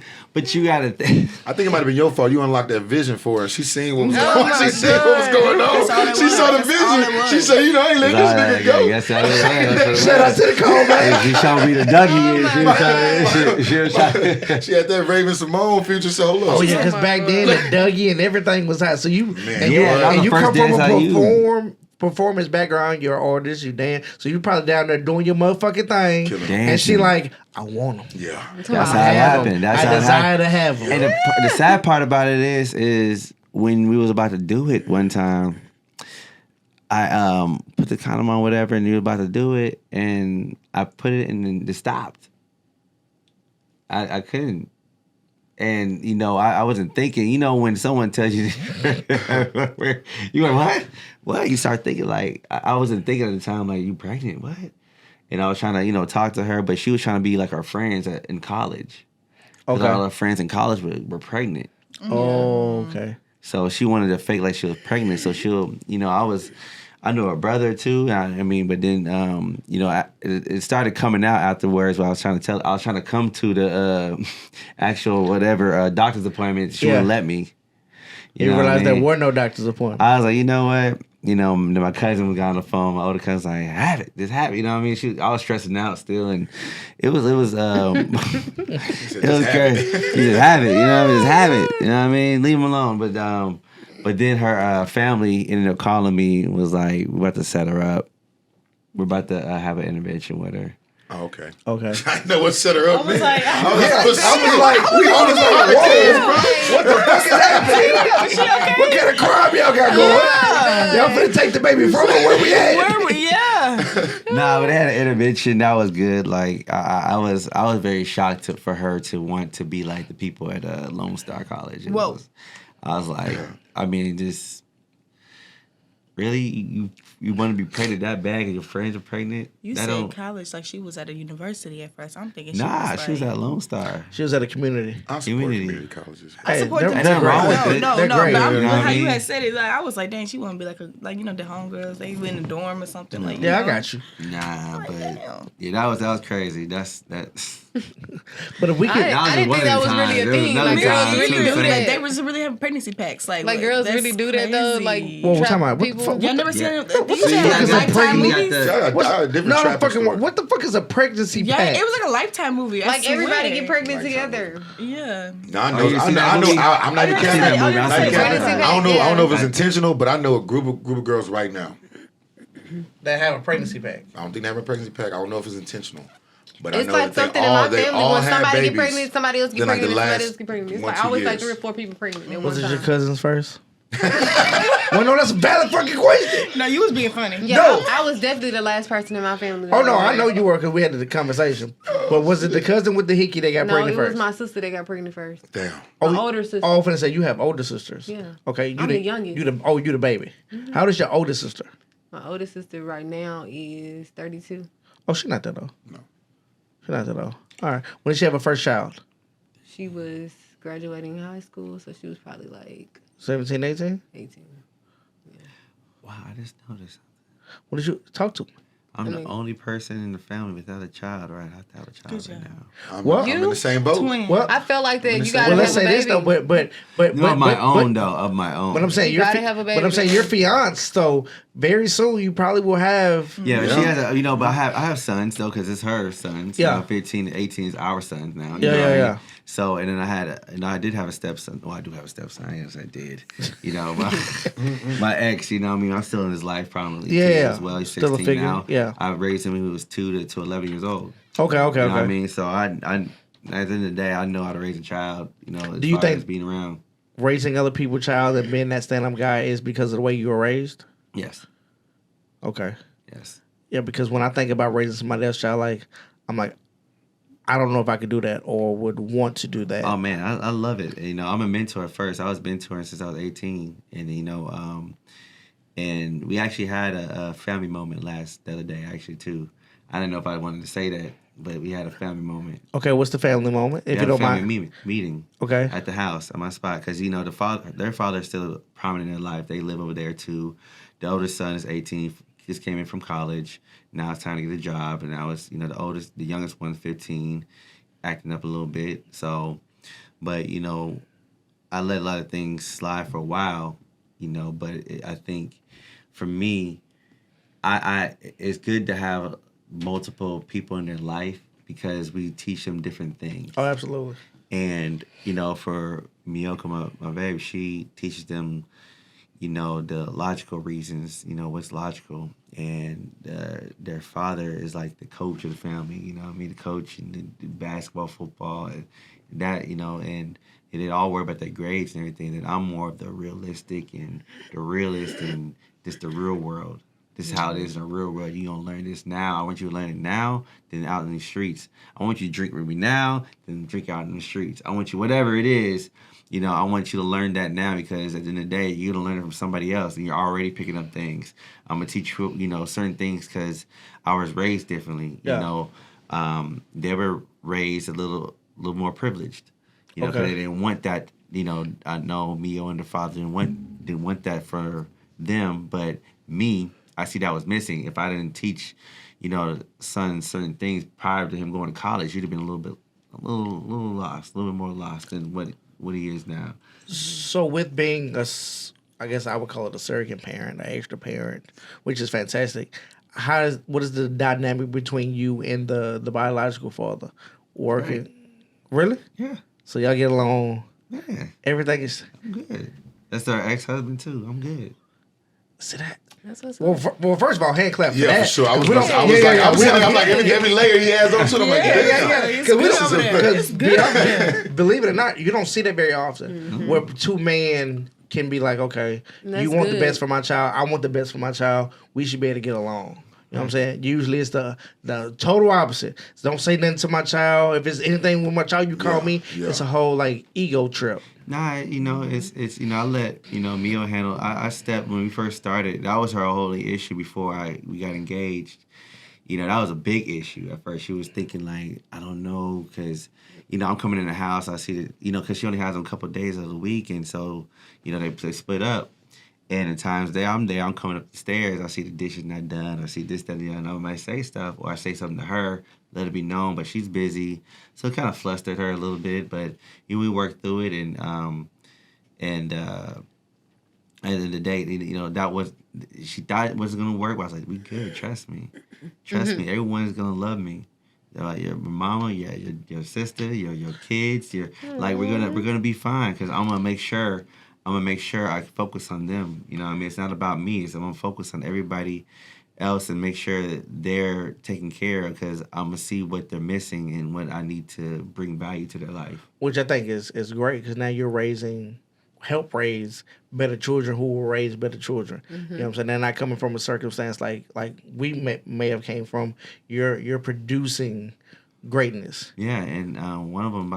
Speaker 5: gotta.
Speaker 3: I think it might have been your fault. You unlocked that vision for her. She seen what was
Speaker 4: Oh
Speaker 3: going on.
Speaker 4: my
Speaker 3: She seen what was going
Speaker 2: That's all
Speaker 3: on.
Speaker 2: it
Speaker 3: She
Speaker 2: was.
Speaker 3: saw the
Speaker 2: That's all it
Speaker 3: vision.
Speaker 2: was.
Speaker 3: She said, you know, I ain't let this nigga go.
Speaker 5: Yes, that was it.
Speaker 6: Shout out to the call back.
Speaker 5: She showed me the Dougie. And she was trying. She was trying.
Speaker 3: She had that Raven Simone future solo.
Speaker 6: Oh yeah, because
Speaker 4: my
Speaker 6: back then the Dougie and everything was hot. So you and you,
Speaker 5: Yeah, that was
Speaker 6: and
Speaker 5: the
Speaker 6: you
Speaker 5: first
Speaker 6: come from
Speaker 5: dance I
Speaker 6: a
Speaker 5: used.
Speaker 6: performance background. You're an artist. You dance. So you probably down there doing your motherfucking thing.
Speaker 3: Killing.
Speaker 6: And she
Speaker 5: Dancing.
Speaker 6: like, I want them.
Speaker 3: Yeah.
Speaker 5: That's how it happened. That's how
Speaker 6: I
Speaker 5: it
Speaker 6: desire
Speaker 5: happened.
Speaker 6: to have them.
Speaker 5: And the sad part about it is when we was about to do it one time, I put the condom on whatever, and we were about to do it, and I put it and then it stopped. I couldn't. And, you know, I wasn't thinking, you know, when someone tells you, you went, what? What? You start thinking, like, I wasn't thinking at the time, like, you pregnant? What? And I was trying to, you know, talk to her, but she was trying to be like her friends in college. 'Cause
Speaker 6: Okay.
Speaker 5: all her friends in college were pregnant.
Speaker 6: Oh, okay.
Speaker 5: So she wanted to fake like she was pregnant. So she'll, you know, I knew her brother too. I mean, but then, you know, it started coming out afterwards. But I was trying to come to the actual whatever doctor's appointment. She wouldn't let me.
Speaker 6: You
Speaker 5: know what I
Speaker 6: realized there
Speaker 5: mean?
Speaker 6: were no doctor's appointments.
Speaker 5: I was like, you know what? You know, my cousin got on the phone. My older cousin was like, have it, just have it. You know what I mean? I was stressing out still, and it was it was crazy. You just have it. You know what I mean? Just have it. You know what I mean? Leave him alone. But then her family ended up calling me and was like, we're about to set her up. We're about to have an intervention with her.
Speaker 3: Oh, okay.
Speaker 6: Okay.
Speaker 3: I know what set her up.
Speaker 2: I was like,
Speaker 3: I
Speaker 6: I
Speaker 3: was
Speaker 6: was like, whoa, what the fuck is happening?
Speaker 2: she okay?
Speaker 1: What kind of crime y'all got going? Y'all finna take the baby from her? Where we at?
Speaker 2: Where we? Yeah.
Speaker 5: Nah, but they had an intervention that was good. Like I was very shocked for her to want to be like the people at Lone Star College. I was like, I mean, just really, you want to be pregnant that bad and your friends are pregnant?
Speaker 2: You said college like she was at a university at first. I'm thinking
Speaker 5: she was at Lone Star.
Speaker 6: She was at a community.
Speaker 3: I support community colleges.
Speaker 2: I support them.
Speaker 5: Nothing wrong with it.
Speaker 2: No,
Speaker 6: They're great,
Speaker 2: but
Speaker 6: you know
Speaker 2: how
Speaker 6: what I
Speaker 2: you
Speaker 6: mean?
Speaker 2: had said it, like I was like, dang, she wouldn't be like the homegirls. They live in the dorm or something like.
Speaker 6: Yeah, I got you.
Speaker 5: Nah, but
Speaker 2: damn.
Speaker 5: yeah, that was crazy. That's.
Speaker 6: But if we could,
Speaker 4: I didn't think that was really a thing. Like girls really do that.
Speaker 2: They was really having pregnancy packs. Like
Speaker 4: girls
Speaker 2: that's
Speaker 4: really do that though. Like
Speaker 2: crazy.
Speaker 6: Well, we're talking
Speaker 4: trap
Speaker 6: about what the
Speaker 4: people.
Speaker 6: fuck-
Speaker 2: Y'all never seen them?
Speaker 6: the
Speaker 2: These
Speaker 6: fuck
Speaker 2: are
Speaker 6: is a
Speaker 2: Lifetime
Speaker 6: pregnancy-
Speaker 2: movies.
Speaker 6: what the fuck is a pregnancy
Speaker 2: Yeah,
Speaker 6: pack?
Speaker 2: it was like a Lifetime movie. I
Speaker 4: Like everybody
Speaker 2: swear.
Speaker 4: get pregnant together.
Speaker 2: Yeah.
Speaker 3: No, I
Speaker 5: Oh,
Speaker 3: know.
Speaker 5: you
Speaker 3: I
Speaker 5: seen
Speaker 3: know.
Speaker 5: that
Speaker 3: I know.
Speaker 5: movie?
Speaker 3: I'm not even
Speaker 2: Oh,
Speaker 3: capping.
Speaker 2: yeah,
Speaker 3: I'm
Speaker 2: yeah,
Speaker 3: not
Speaker 2: yeah,
Speaker 3: even
Speaker 2: yeah,
Speaker 3: capping.
Speaker 4: yeah.
Speaker 3: I don't know if it's intentional, but I know a group of girls right now.
Speaker 6: That have a pregnancy pack.
Speaker 3: I don't think they have a pregnancy pack. I don't know if it's intentional. But
Speaker 4: It's
Speaker 3: I know
Speaker 4: like
Speaker 3: that
Speaker 4: something in my
Speaker 3: they
Speaker 4: family
Speaker 3: all
Speaker 4: when
Speaker 3: had
Speaker 4: somebody
Speaker 3: babies.
Speaker 4: get pregnant, somebody else get
Speaker 3: Then, like,
Speaker 4: pregnant,
Speaker 3: the
Speaker 4: somebody
Speaker 3: last
Speaker 4: else get pregnant. It's
Speaker 3: 1,
Speaker 4: like
Speaker 3: 2
Speaker 4: always like
Speaker 3: years.
Speaker 4: 3 or 4 people pregnant at
Speaker 6: Was
Speaker 4: one
Speaker 6: it your
Speaker 4: time.
Speaker 6: cousins first? Well, no, that's a valid fucking question.
Speaker 2: No, you was being funny.
Speaker 4: Yeah,
Speaker 6: No.
Speaker 4: I was definitely the last person in my family.
Speaker 6: Oh no, I know you were because we had the conversation. But was it the cousin with the hickey that got
Speaker 4: No,
Speaker 6: pregnant
Speaker 4: it was
Speaker 6: first?
Speaker 4: my sister that got pregnant first.
Speaker 3: Damn.
Speaker 4: My older sister.
Speaker 6: Oh, I'm finna say you have older sisters.
Speaker 4: Yeah.
Speaker 6: Okay, you
Speaker 4: I'm the youngest.
Speaker 6: You the baby. How old is your older sister?
Speaker 4: My older sister right now is 32.
Speaker 6: Oh, she's not that old. No, she's not that old. All right. When did she have her first child?
Speaker 4: She was graduating high school, so she was probably like
Speaker 6: 17, 18?
Speaker 4: 18.
Speaker 5: Wow, I just noticed.
Speaker 6: What did you talk to?
Speaker 5: I'm the only person in the family without a child, right? I have to have a child
Speaker 2: Good
Speaker 5: right
Speaker 2: job.
Speaker 5: now.
Speaker 6: Well,
Speaker 3: I'm in the same boat.
Speaker 2: Twin.
Speaker 6: Well,
Speaker 4: I felt like that. You
Speaker 3: say-
Speaker 4: gotta
Speaker 6: well,
Speaker 4: have
Speaker 6: let's
Speaker 4: a
Speaker 6: say
Speaker 4: baby.
Speaker 6: this though, but
Speaker 5: Of my own, though. Of my own.
Speaker 6: But I'm saying
Speaker 4: You
Speaker 6: your
Speaker 4: gotta have a baby
Speaker 6: But I'm saying your fiance, so very soon you probably will have.
Speaker 5: Yeah, but she has a, but I have sons though, because it's her sons.
Speaker 6: Yeah.
Speaker 5: You know, 15 to 18 is our sons now. You
Speaker 6: Yeah,
Speaker 5: know
Speaker 6: yeah,
Speaker 5: what I mean?
Speaker 6: yeah.
Speaker 5: So, and then I did have a stepson. Well, I do have a stepson. I guess I did. You know, my ex, you know what I mean? I'm still in his life probably.
Speaker 6: Yeah.
Speaker 5: As well. He's
Speaker 6: Still a
Speaker 5: 16
Speaker 6: figure,
Speaker 5: now.
Speaker 6: yeah.
Speaker 5: I raised him when he was 2 to 11 years old.
Speaker 6: Okay,
Speaker 5: You know what I
Speaker 6: okay.
Speaker 5: mean? So I at the end of the day, I know how to raise a child, you know, as
Speaker 6: Do you
Speaker 5: far
Speaker 6: think-
Speaker 5: as being around.
Speaker 6: Raising other people's child and being that stand-up guy is because of the way you were raised.
Speaker 5: Yes.
Speaker 6: Okay.
Speaker 5: Yes.
Speaker 6: Yeah, because when I think about raising somebody else's child, I'm like, I don't know if I could do that or would want to do that.
Speaker 5: Oh man, I love it. You know, I'm a mentor first. I was mentoring since I was 18, and you know, and we actually had a family moment the other day actually too. I didn't know if I wanted to say that, but we had a family moment.
Speaker 6: Okay, what's the family moment?
Speaker 5: We
Speaker 6: If
Speaker 5: had
Speaker 6: you
Speaker 5: a
Speaker 6: don't
Speaker 5: family
Speaker 6: mind.
Speaker 5: meeting.
Speaker 6: Okay.
Speaker 5: At the house, at my spot, because you know their father is still prominent in life. They live over there too. The oldest son is 18, just came in from college. Now it's time to get a job, and now it's the youngest one's 15, acting up a little bit. So, but you know, I let a lot of things slide for a while, you know. But I think for me, I it's good to have multiple people in their life because we teach them different things.
Speaker 6: Oh, absolutely.
Speaker 5: And, you know, for Miyoko, my baby, she teaches them, you know, the logical reasons, you know, what's logical. And their father is like the coach of the family, you know what I mean? The coach in the basketball, football, and that, you know, and they all worry about their grades and everything. And I'm more of the realistic and the realist and just the real world. This is how it is in the real world. You're going to learn this now. I want you to learn it now, then out in the streets. I want you to drink with me now, then drink out in the streets. I want you, whatever it is, you know, I want you to learn that now because at the end of the day, you're going to learn it from somebody else and you're already picking up things. I'm going to teach you, you know, certain things because I was raised differently.
Speaker 6: Yeah.
Speaker 5: You know, they were raised a little more privileged, you know, because
Speaker 6: Okay.
Speaker 5: they didn't want that, you know, I know Mio and the father didn't want that for them, but me, I see that was missing. If I didn't teach, you know, son certain things prior to him going to college, he'd have been a little lost, a little bit more lost than what he is now.
Speaker 6: So with being I guess I would call it a surrogate parent, an extra parent, which is fantastic. What is the dynamic between you and the biological father working?
Speaker 5: Right.
Speaker 6: Really?
Speaker 5: Yeah.
Speaker 6: So y'all get along.
Speaker 5: Yeah,
Speaker 6: Everything is.
Speaker 5: I'm good. That's our ex-husband too. I'm good.
Speaker 6: See that?
Speaker 4: That's what's
Speaker 6: Well, first of all, hand clap for
Speaker 3: Yeah,
Speaker 6: that.
Speaker 3: for sure. I was
Speaker 6: We
Speaker 3: like,
Speaker 6: don't-
Speaker 3: I'm like every layer he has on to them. Like,
Speaker 2: It's
Speaker 6: Because
Speaker 2: good over there.
Speaker 6: believe it or not, you don't see that very often. Where two men can be like, okay,
Speaker 4: That's
Speaker 6: you want the
Speaker 4: good.
Speaker 6: best for my child, I want the best for my child. We should be able to get along. You know what I'm saying? Usually it's the total opposite. So don't say nothing to my child. If it's anything with my child, you call me.
Speaker 3: Yeah.
Speaker 6: It's a whole like ego trip.
Speaker 5: Nah, it's I let Mio handle. I stepped when we first started. That was her only issue before we got engaged. That was a big issue at first. She was thinking like, I don't know, because I'm coming in the house. I see that because she only has them a couple of days of the week, and so they split up. And the times I'm there, I'm coming up the stairs. I see the dishes not done. I see this, that, and the other. I might say stuff, or I say something to her, let it be known, but she's busy. So it kind of flustered her a little bit, but we worked through it, and at the end of the day, that was, she thought it wasn't gonna work, but I was like, we good, trust me, me. Everyone's gonna love me. Your mama, your sister, your kids, like we're gonna be fine, because I'm gonna make sure I focus on them. It's not about me. I'm gonna focus on everybody else and make sure that they're taken care of, because I'm gonna see what they're missing and what I need to bring value to their life.
Speaker 6: Which I think is great, because now you're help raise better children who will raise better children. You know what I'm saying? They're not coming from a circumstance like we may have came from. You're producing greatness.
Speaker 5: Yeah, and one of them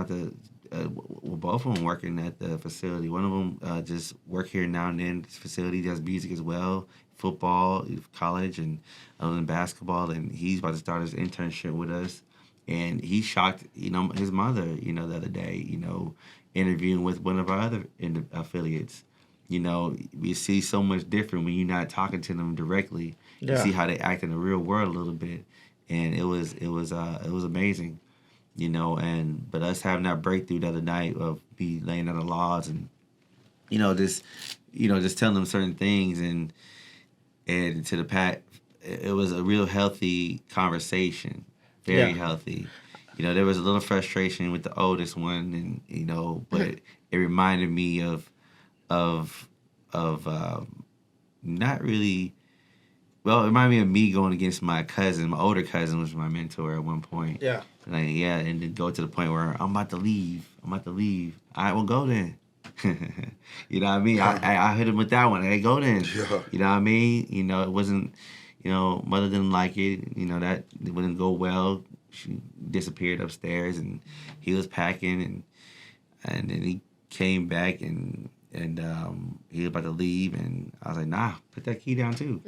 Speaker 5: both of them working at the facility. One of them just work here now and then. This facility does music as well, football, college, and other than basketball. And he's about to start his internship with us. And he shocked, his mother, the other day, interviewing with one of our other affiliates. We see so much different when you're not talking to them directly.
Speaker 6: Yeah.
Speaker 5: You see how they act in the real world a little bit, and it was amazing. But us having that breakthrough the other night of me laying down the laws and, just telling them certain things and to the pack, it was a real healthy conversation, very healthy. There was a little frustration with the oldest one, and but it reminded me of not really. Well, it reminded me of me going against my cousin. My older cousin was my mentor at one point.
Speaker 6: Yeah.
Speaker 5: And then go to the point where I'm about to leave. All right, well, go then. You know what I mean? I hit him with that one. Hey, go then.
Speaker 3: Yeah.
Speaker 5: You know what I mean? It wasn't, mother didn't like it. That it wouldn't go well. She disappeared upstairs, and he was packing, and then he came back, and he was about to leave, and I was like, nah, put that key down too.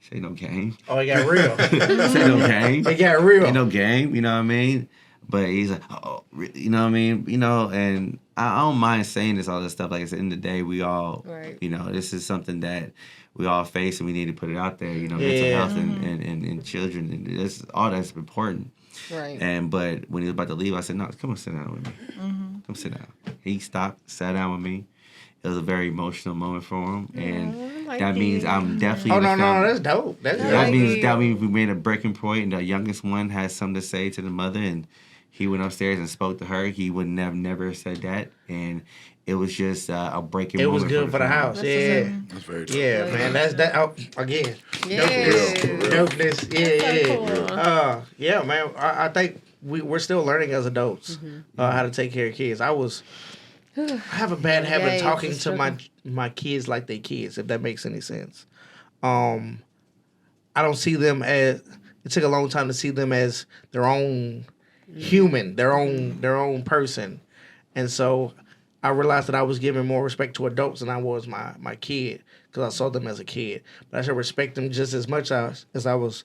Speaker 5: Say no game.
Speaker 6: Oh, it got real.
Speaker 5: Say no game.
Speaker 6: It got real.
Speaker 5: Ain't no game, you know what I mean? But he's like, oh, you know what I mean? And I don't mind saying this, all this stuff. Like, at the end of the day, we all,
Speaker 4: right.
Speaker 5: This is something that we all face, and we need to put it out there, mental health and children. And this, all that's important.
Speaker 4: Right.
Speaker 5: But when he was about to leave, I said, no, come on, sit down with me. Come sit down. He stopped, sat down with me. It was a very emotional moment for him, and that means I'm definitely.
Speaker 6: Oh no, that's dope.
Speaker 5: That means we made a breaking point, and the youngest one has something to say to the mother, and he went upstairs and spoke to her. He would never said that, and it was just a breaking.
Speaker 6: It
Speaker 5: moment
Speaker 6: was good for the house. Yeah,
Speaker 3: That's very dope.
Speaker 6: yeah, man. That's that. Oh, again,
Speaker 4: Yeah.
Speaker 6: dopeness. Yeah. Yeah, man. I think we're still learning as adults how to take care of kids. I have a bad habit of talking to my kids like they kids, if that makes any sense. I don't see them as. It took a long time to see them as their own human, their own person, and so I realized that I was giving more respect to adults than I was my kid, because I saw them as a kid. But I should respect them just as much as I would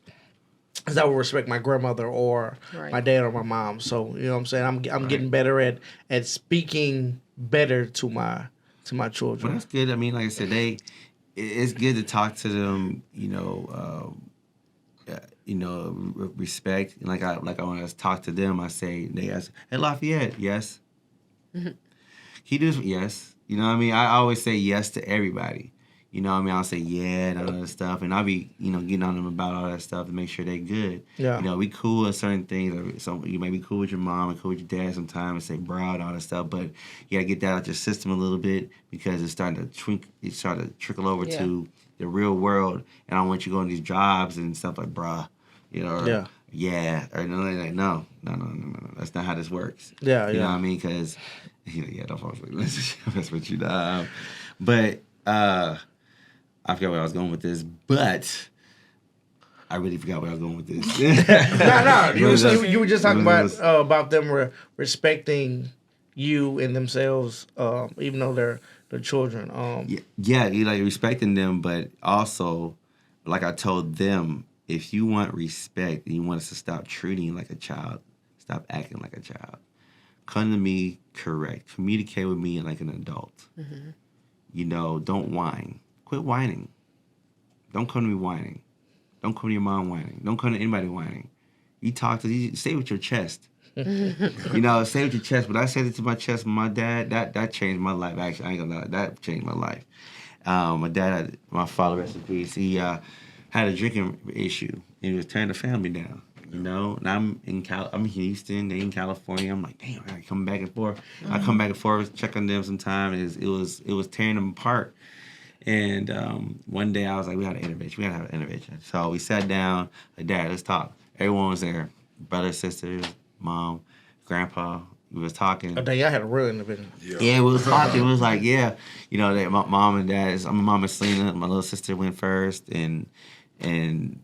Speaker 6: respect my grandmother or my dad or my mom. So you know what I'm saying. I'm getting better at speaking better to my children.
Speaker 5: Well, that's good. I mean, like I said, it's good to talk to them. Respect. Like when I talk to them, they ask, "Hey, Lafayette, yes." He does, yes. You know what I mean? I always say yes to everybody. You know what I mean? I'll say yeah and all that stuff. And I'll be, getting on them about all that stuff to make sure they're good.
Speaker 6: Yeah.
Speaker 5: We cool with certain things. So you may be cool with your mom and cool with your dad sometimes and say bro and all that stuff. But you got to get that out your system a little bit, because it's starting to trickle over to the real world. And I don't want you going to these jobs and stuff like bruh. Or, yeah. Or no. That's not how this works.
Speaker 6: Yeah,
Speaker 5: You know what I mean? Because, don't fall asleep. That's what you know. But, I forgot where I was going with this, but I really forgot where I was going with this.
Speaker 6: No. You were just talking
Speaker 5: It was-
Speaker 6: about them respecting you and themselves, even though they're children.
Speaker 5: Yeah, you like respecting them, but also, like I told them, if you want respect and you want us to stop treating you like a child, stop acting like a child. Come to me correct. Communicate with me like an adult. You know, don't whine. Quit whining. Don't come to me whining. Don't come to your mom whining. Don't come to anybody whining. You talk to you say with your chest. You know, say with your chest. But I said it to my chest with my dad. That changed my life. Actually, I ain't gonna lie. That changed my life. My dad, my father, rest in peace. He had a drinking issue. He was tearing the family down. You know, and I'm in Houston. They in California. I'm like, damn, I come back and forth. I come back and forth, check on them sometimes. It was tearing them apart. And one day I was like, we gotta intervention. We gotta have an intervention. So we sat down. Like, Dad, let's talk. Everyone was there. Brothers, sisters, mom, grandpa. We was talking.
Speaker 6: Oh, dang, y'all had a real intervention.
Speaker 5: Yeah, we was talking. It was like, yeah, you know, that my mom and dad. My mom and Selena, my little sister went first, and then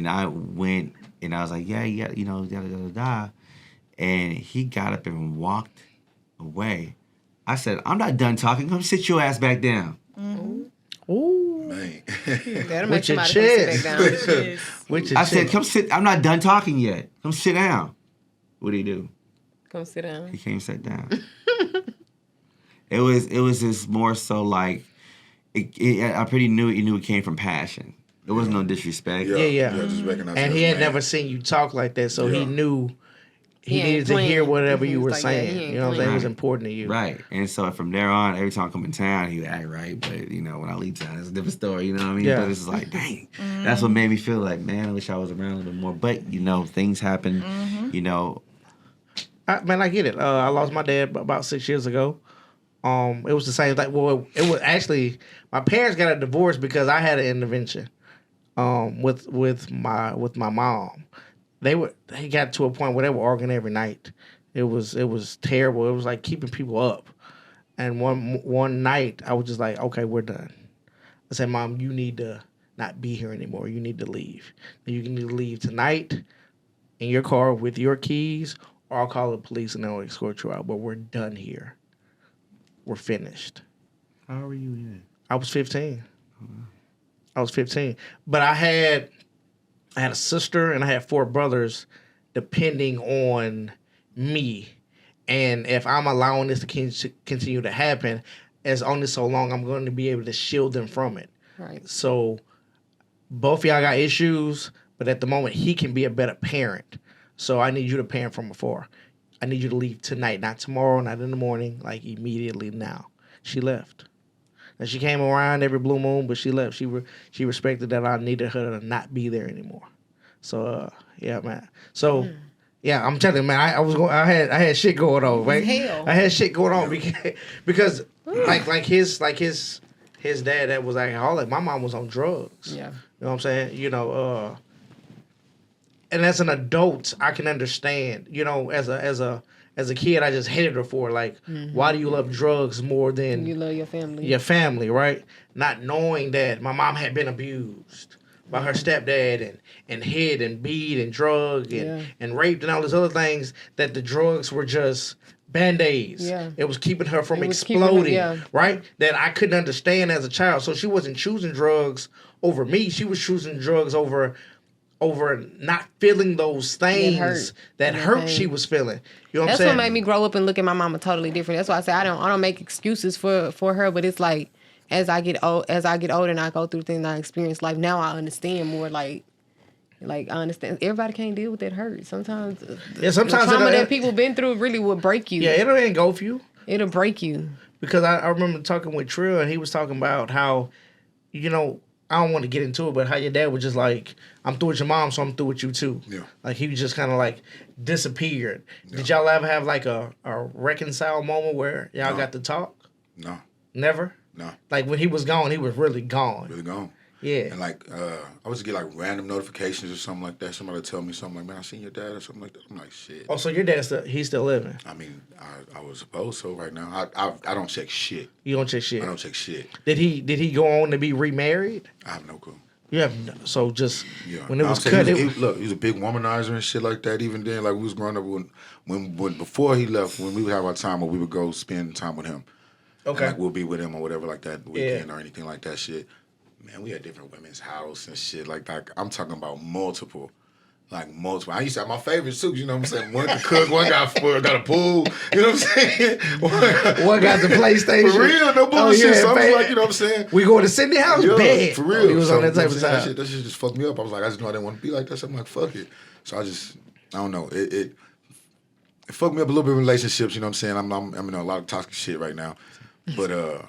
Speaker 5: I went, and I was like, yeah, you know, da. And he got up and walked away. I said, I'm not done talking. Come sit your ass back down.
Speaker 6: Ooh.
Speaker 3: Man.
Speaker 4: That'll
Speaker 6: With
Speaker 4: make
Speaker 6: your
Speaker 4: somebody come sit
Speaker 6: chest.
Speaker 4: back down.
Speaker 6: Which is
Speaker 5: I said, come sit. I'm not done talking yet. Come sit down. What did he do?
Speaker 4: Come sit down.
Speaker 5: He came sit down. It was just more so like, I pretty knew it came from passion. There was no disrespect.
Speaker 6: Yeah.
Speaker 3: Just recognize
Speaker 6: And
Speaker 3: it
Speaker 6: he
Speaker 3: as
Speaker 6: had
Speaker 3: a
Speaker 6: never
Speaker 3: man.
Speaker 6: seen you talk like that, so he
Speaker 3: Yeah.
Speaker 6: knew he
Speaker 4: He ain't
Speaker 6: needed to hear
Speaker 4: playing.
Speaker 6: whatever
Speaker 4: He
Speaker 6: you
Speaker 4: was
Speaker 6: were
Speaker 4: like, yeah, he
Speaker 6: saying.
Speaker 4: ain't
Speaker 6: You know what I'm saying? It was
Speaker 5: playing.
Speaker 6: important to you.
Speaker 5: Right. And so from there on, every time I come in town, he would act right. But, you know, when I leave town, it's a different story. You know what I mean?
Speaker 6: Yeah.
Speaker 5: But it's like, dang. That's what made me feel like, man, I wish I was around a little bit more. But, you know, things happen. You know.
Speaker 6: Man, I get it. I lost my dad about 6 years ago. It was the same. Like, well, it was actually my parents got a divorce because I had an intervention. With my mom, they got to a point where they were arguing every night. It was terrible. It was like keeping people up. And one night, I was just like, okay, we're done. I said, Mom, you need to not be here anymore. You need to leave. You can either leave tonight in your car with your keys, or I'll call the police and they'll escort you out. But we're done here. We're finished.
Speaker 5: How are you in?
Speaker 6: I was 15. I was 15. But I had a sister and I had 4 brothers depending on me. And if I'm allowing this to continue to happen, it's only so long I'm going to be able to shield them from it.
Speaker 4: Right.
Speaker 6: So both of y'all got issues, but at the moment he can be a better parent. So I need you to parent from afar. I need you to leave tonight, not tomorrow, not in the morning, like immediately now. She left. And she came around every blue moon, but she left. She respected that I needed her to not be there anymore. So yeah, man. So yeah, I'm telling you, man. I had shit going on, right?
Speaker 4: Hell.
Speaker 6: I had shit going on because like his dad that was alcoholic. My mom was on drugs.
Speaker 4: Yeah.
Speaker 6: You know what I'm saying? You know, and as an adult, I can understand. You know, as a kid, I just hated her for like, why do you love drugs more than
Speaker 4: You love your family.
Speaker 6: your family, right? Not knowing that my mom had been abused by her stepdad and hit and beat and drug and raped and all these other things, that the drugs were just Band-Aids.
Speaker 4: Yeah.
Speaker 6: It was keeping her from
Speaker 4: It was keeping her-
Speaker 6: exploding,
Speaker 4: yeah.
Speaker 6: right? That I couldn't understand as a child. So she wasn't choosing drugs over me. She was choosing drugs over not feeling those things that hurt she was feeling. You know what
Speaker 4: That's
Speaker 6: I'm saying?
Speaker 4: what made me grow up and look at my mama totally different. That's why I say I don't make excuses for her, but it's like as I get older and I go through things and I experience life, now I understand more. Like I understand everybody can't deal with that hurt. Sometimes
Speaker 6: sometimes
Speaker 4: the trauma
Speaker 6: it'll-
Speaker 4: that people been through really will break you.
Speaker 6: Yeah, it'll engulf you.
Speaker 4: It'll break you.
Speaker 6: Because I remember talking with Trill, and he was talking about how, you know, I don't want to get into it, but how your dad was just like, I'm through with your mom, so I'm through with you too.
Speaker 3: Yeah.
Speaker 6: Like he was just kind of like disappeared. Yeah. Did y'all ever have like a reconcile moment where y'all got to talk?
Speaker 3: No.
Speaker 6: Never?
Speaker 3: No.
Speaker 6: Like when he was gone, he was really gone.
Speaker 3: Really gone.
Speaker 6: Yeah.
Speaker 3: And like, I would just get like random notifications or something like that. Somebody would tell me something like, man, I seen your dad or something like that. I'm like, shit.
Speaker 6: Oh, so your dad's he's still living?
Speaker 3: I mean, I was supposed so right now. I don't check shit.
Speaker 6: You don't check shit?
Speaker 3: I don't check shit.
Speaker 6: Did he go on to be remarried?
Speaker 3: I have no clue.
Speaker 6: You have so just when it
Speaker 3: No,
Speaker 6: was
Speaker 3: I'm saying
Speaker 6: cut.
Speaker 3: he was a big womanizer and shit like that. Even then, like we was growing up when before he left, when we would have our time, where we would go spend time with him.
Speaker 6: Okay.
Speaker 3: And, like we'll be with him or whatever like that weekend or anything like that shit. Man, we had different women's house and shit like that. I'm talking about multiple. Like multiple. I used to have my favorites too, you know what I'm saying? One could cook, one got a pool, you know what I'm saying?
Speaker 1: One got the PlayStation.
Speaker 3: For real, no bullshit.
Speaker 1: yeah,
Speaker 3: So I was
Speaker 1: man.
Speaker 3: like, you know what I'm saying?
Speaker 1: We go to Cindy House,
Speaker 3: Yeah,
Speaker 1: bad.
Speaker 3: for real.
Speaker 1: He was
Speaker 3: So,
Speaker 1: on that type
Speaker 3: you
Speaker 1: of
Speaker 3: know what I'm
Speaker 1: time.
Speaker 3: saying? That shit just fucked me up. I was like, I just know I didn't want to be like that. So I'm like, fuck it. So I don't know. It fucked me up a little bit in relationships, you know what I'm saying? I'm in a lot of toxic shit right now. But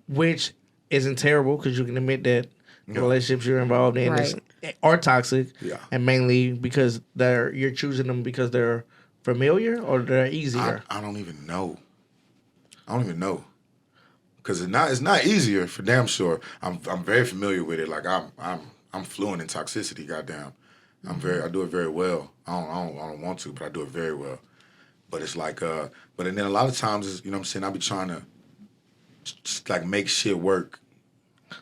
Speaker 6: Which isn't terrible because you can admit that the relationships you're involved in are toxic, and mainly because you're choosing them because they're familiar or they're easier.
Speaker 3: I don't even know. Because it's not easier for damn sure. I'm very familiar with it. Like I'm fluent in toxicity. Goddamn, I do it very well. I don't want to, but I do it very well. But it's like but then a lot of times you know what I'm saying, I be trying to just like make shit work.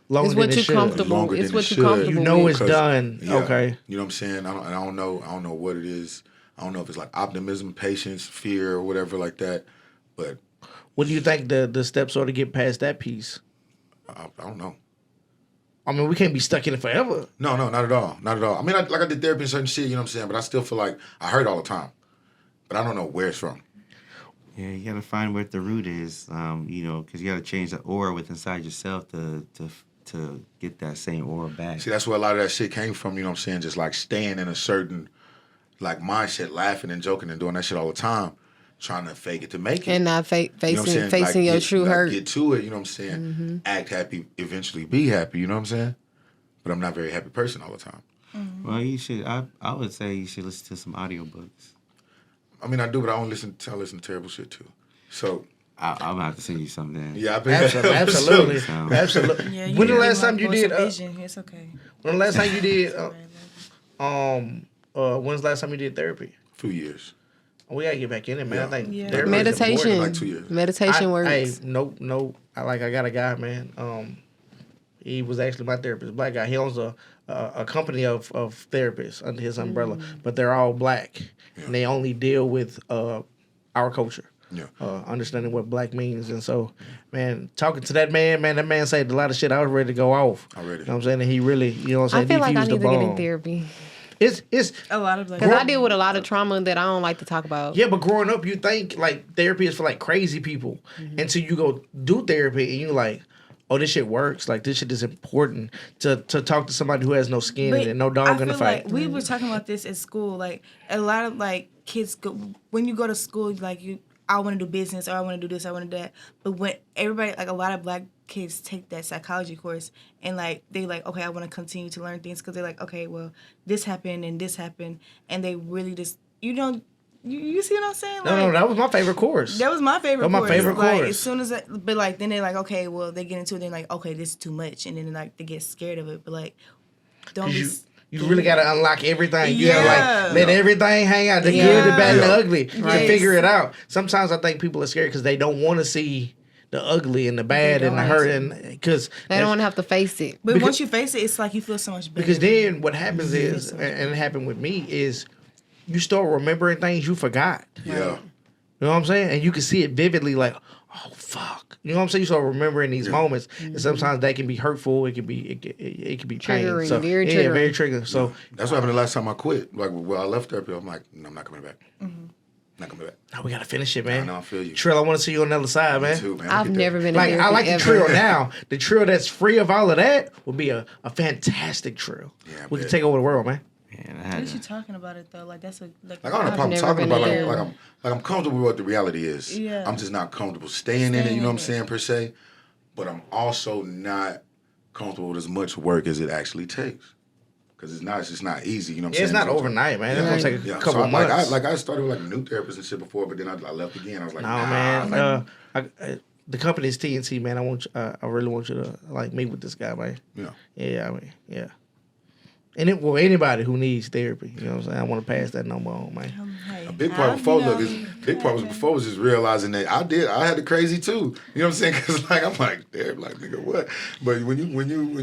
Speaker 6: Longer
Speaker 4: It's what you're comfortable. It's what you're comfortable.
Speaker 6: You know
Speaker 4: with.
Speaker 6: it's done. Okay.
Speaker 3: You know what I'm saying? I don't know what it is. I don't know if it's like optimism, patience, fear, or whatever like that. But
Speaker 6: what do you think the steps are to get past that piece?
Speaker 3: I don't know.
Speaker 6: I mean, we can't be stuck in it forever.
Speaker 3: No, not at all. Not at all. I mean, I did therapy and certain shit, you know what I'm saying? But I still feel like I hurt all the time. But I don't know where it's from.
Speaker 5: Yeah, you gotta find what the root is, you know, because you gotta change the aura within inside yourself to get that same aura back.
Speaker 3: See, that's where a lot of that shit came from, you know what I'm saying? Just like staying in a certain like mindset, laughing and joking and doing that shit all the time, trying to fake it to make it.
Speaker 4: And not
Speaker 3: You know what I'm saying?
Speaker 4: facing
Speaker 3: Like,
Speaker 4: your true hurt.
Speaker 3: Get to it, you know what I'm saying? Act happy, eventually be happy, you know what I'm saying? But I'm not a very happy person all the time.
Speaker 5: Well, you should. I would say you should listen to some audiobooks.
Speaker 3: I mean, I do, but I listen to terrible shit too. So
Speaker 5: I'm gonna have to send you something. Then.
Speaker 3: yeah,
Speaker 6: Absolutely.
Speaker 5: So-
Speaker 6: Absolutely.
Speaker 2: Yeah,
Speaker 6: When the
Speaker 2: can
Speaker 6: last
Speaker 2: get
Speaker 6: time you
Speaker 2: more
Speaker 6: did?
Speaker 2: supervision. It's okay.
Speaker 6: When the last time you did? When's the last time you did therapy?
Speaker 3: a few years.
Speaker 6: We gotta get back in it, man.
Speaker 3: Yeah.
Speaker 6: I think
Speaker 2: Yeah.
Speaker 6: therapy is important.
Speaker 4: Meditation.
Speaker 3: Like 2 years.
Speaker 4: Meditation works.
Speaker 6: I got a guy, man. He was actually my therapist, black guy. He owns a company of therapists under his umbrella, but they're all black, and they only deal with our culture.
Speaker 3: Yeah.
Speaker 6: Understanding what black means, and so, man, talking to that man said a lot of shit. I was ready to go off.
Speaker 3: Already.
Speaker 6: You know what I'm saying? And he really, you know what I'm saying?
Speaker 4: I feel like I
Speaker 6: defused
Speaker 4: need
Speaker 6: the
Speaker 4: to get in
Speaker 6: bomb.
Speaker 4: therapy
Speaker 6: It's
Speaker 2: A lot of like
Speaker 4: because I deal with a lot of trauma that I don't like to talk about.
Speaker 6: yeah, but growing up, you think like therapy is for like crazy people, until you go do therapy and you like, oh, this shit works. Like this shit is important to talk to somebody who has no skin
Speaker 2: But
Speaker 6: and no dog
Speaker 2: I
Speaker 6: in the
Speaker 2: feel
Speaker 6: fight.
Speaker 2: like we were talking about this at school. Like a lot of like kids go when you go to school, like I want to do business or I want to do this, I want to do that. But when everybody, like a lot of black kids take that psychology course and like they like, okay, I want to continue to learn things because they're like, okay, well, this happened and they really just you see what I'm saying?
Speaker 6: No, that was my favorite course.
Speaker 2: That was my favorite
Speaker 6: That was my
Speaker 2: course.
Speaker 6: favorite
Speaker 2: Like,
Speaker 6: course.
Speaker 2: as soon as but like then they're like, okay, well they get into it, they're like, okay, this is too much, and then like they get scared of it. But like, don't be.
Speaker 6: You really gotta unlock everything. You gotta
Speaker 2: Yeah.
Speaker 6: like let everything hang out. The good, the bad, and the ugly. You
Speaker 2: Right.
Speaker 6: can figure it out. Sometimes I think people are scared because they don't want to see the ugly and the bad and the
Speaker 2: don't.
Speaker 6: hurt, and because
Speaker 4: They don't want to have to face it.
Speaker 2: But once you face it, it's like you feel so much better.
Speaker 6: because then what happens is, and it happened with me, is you start remembering things you forgot.
Speaker 3: Yeah.
Speaker 6: You know what I'm saying? And you can see it vividly, like, oh fuck. You know what I'm saying? You start remembering these moments, and sometimes that can be hurtful. It can be it can be pain.
Speaker 4: Triggering,
Speaker 6: So,
Speaker 4: very
Speaker 6: yeah,
Speaker 4: triggering.
Speaker 6: very triggering. So
Speaker 3: That's what happened the last time I quit. Like, when I left therapy, I'm like, no, I'm not coming back. Not coming back.
Speaker 6: now we gotta finish it, man.
Speaker 3: I know, I feel you.
Speaker 6: Trill, I want to see you on the other side, man.
Speaker 3: Me too, man.
Speaker 4: I've
Speaker 3: Get
Speaker 4: never
Speaker 3: that.
Speaker 4: been
Speaker 6: Like
Speaker 4: in
Speaker 6: I
Speaker 4: therapy
Speaker 6: like the
Speaker 4: ever.
Speaker 6: trill now. The trill that's free of all of that would be a fantastic trill.
Speaker 3: Yeah, I
Speaker 6: we can
Speaker 3: bet.
Speaker 6: take over the world, man.
Speaker 5: Man, I
Speaker 2: At
Speaker 5: had
Speaker 2: least
Speaker 5: to,
Speaker 2: you talking about it though. Like that's a like.
Speaker 3: Like I don't have a problem
Speaker 4: never
Speaker 3: talking
Speaker 4: been
Speaker 3: about
Speaker 4: there.
Speaker 3: like I'm comfortable with what the reality is.
Speaker 2: Yeah.
Speaker 3: I'm just not comfortable staying in it, you know what I'm saying, per se. But I'm also not comfortable with as much work as it actually takes. Because it's just not easy, you know what I'm
Speaker 6: Yeah, it's
Speaker 3: saying?
Speaker 6: not overnight, man. It's
Speaker 3: Yeah.
Speaker 6: gonna take a
Speaker 3: Yeah,
Speaker 6: couple
Speaker 3: so
Speaker 6: months.
Speaker 3: I started with like a new therapist and shit before, but then I left again. I was like,
Speaker 6: No, man. The company is TNT, man. I really want you to like meet with this guy, man.
Speaker 3: Yeah.
Speaker 6: Yeah, I mean, yeah. Anybody who needs therapy, you know what I'm saying? I want to pass that number on, man.
Speaker 2: Hey,
Speaker 3: A big part before was before was just realizing that I had the crazy too. You know what I'm saying? Because like I'm like, damn, like nigga, what? But when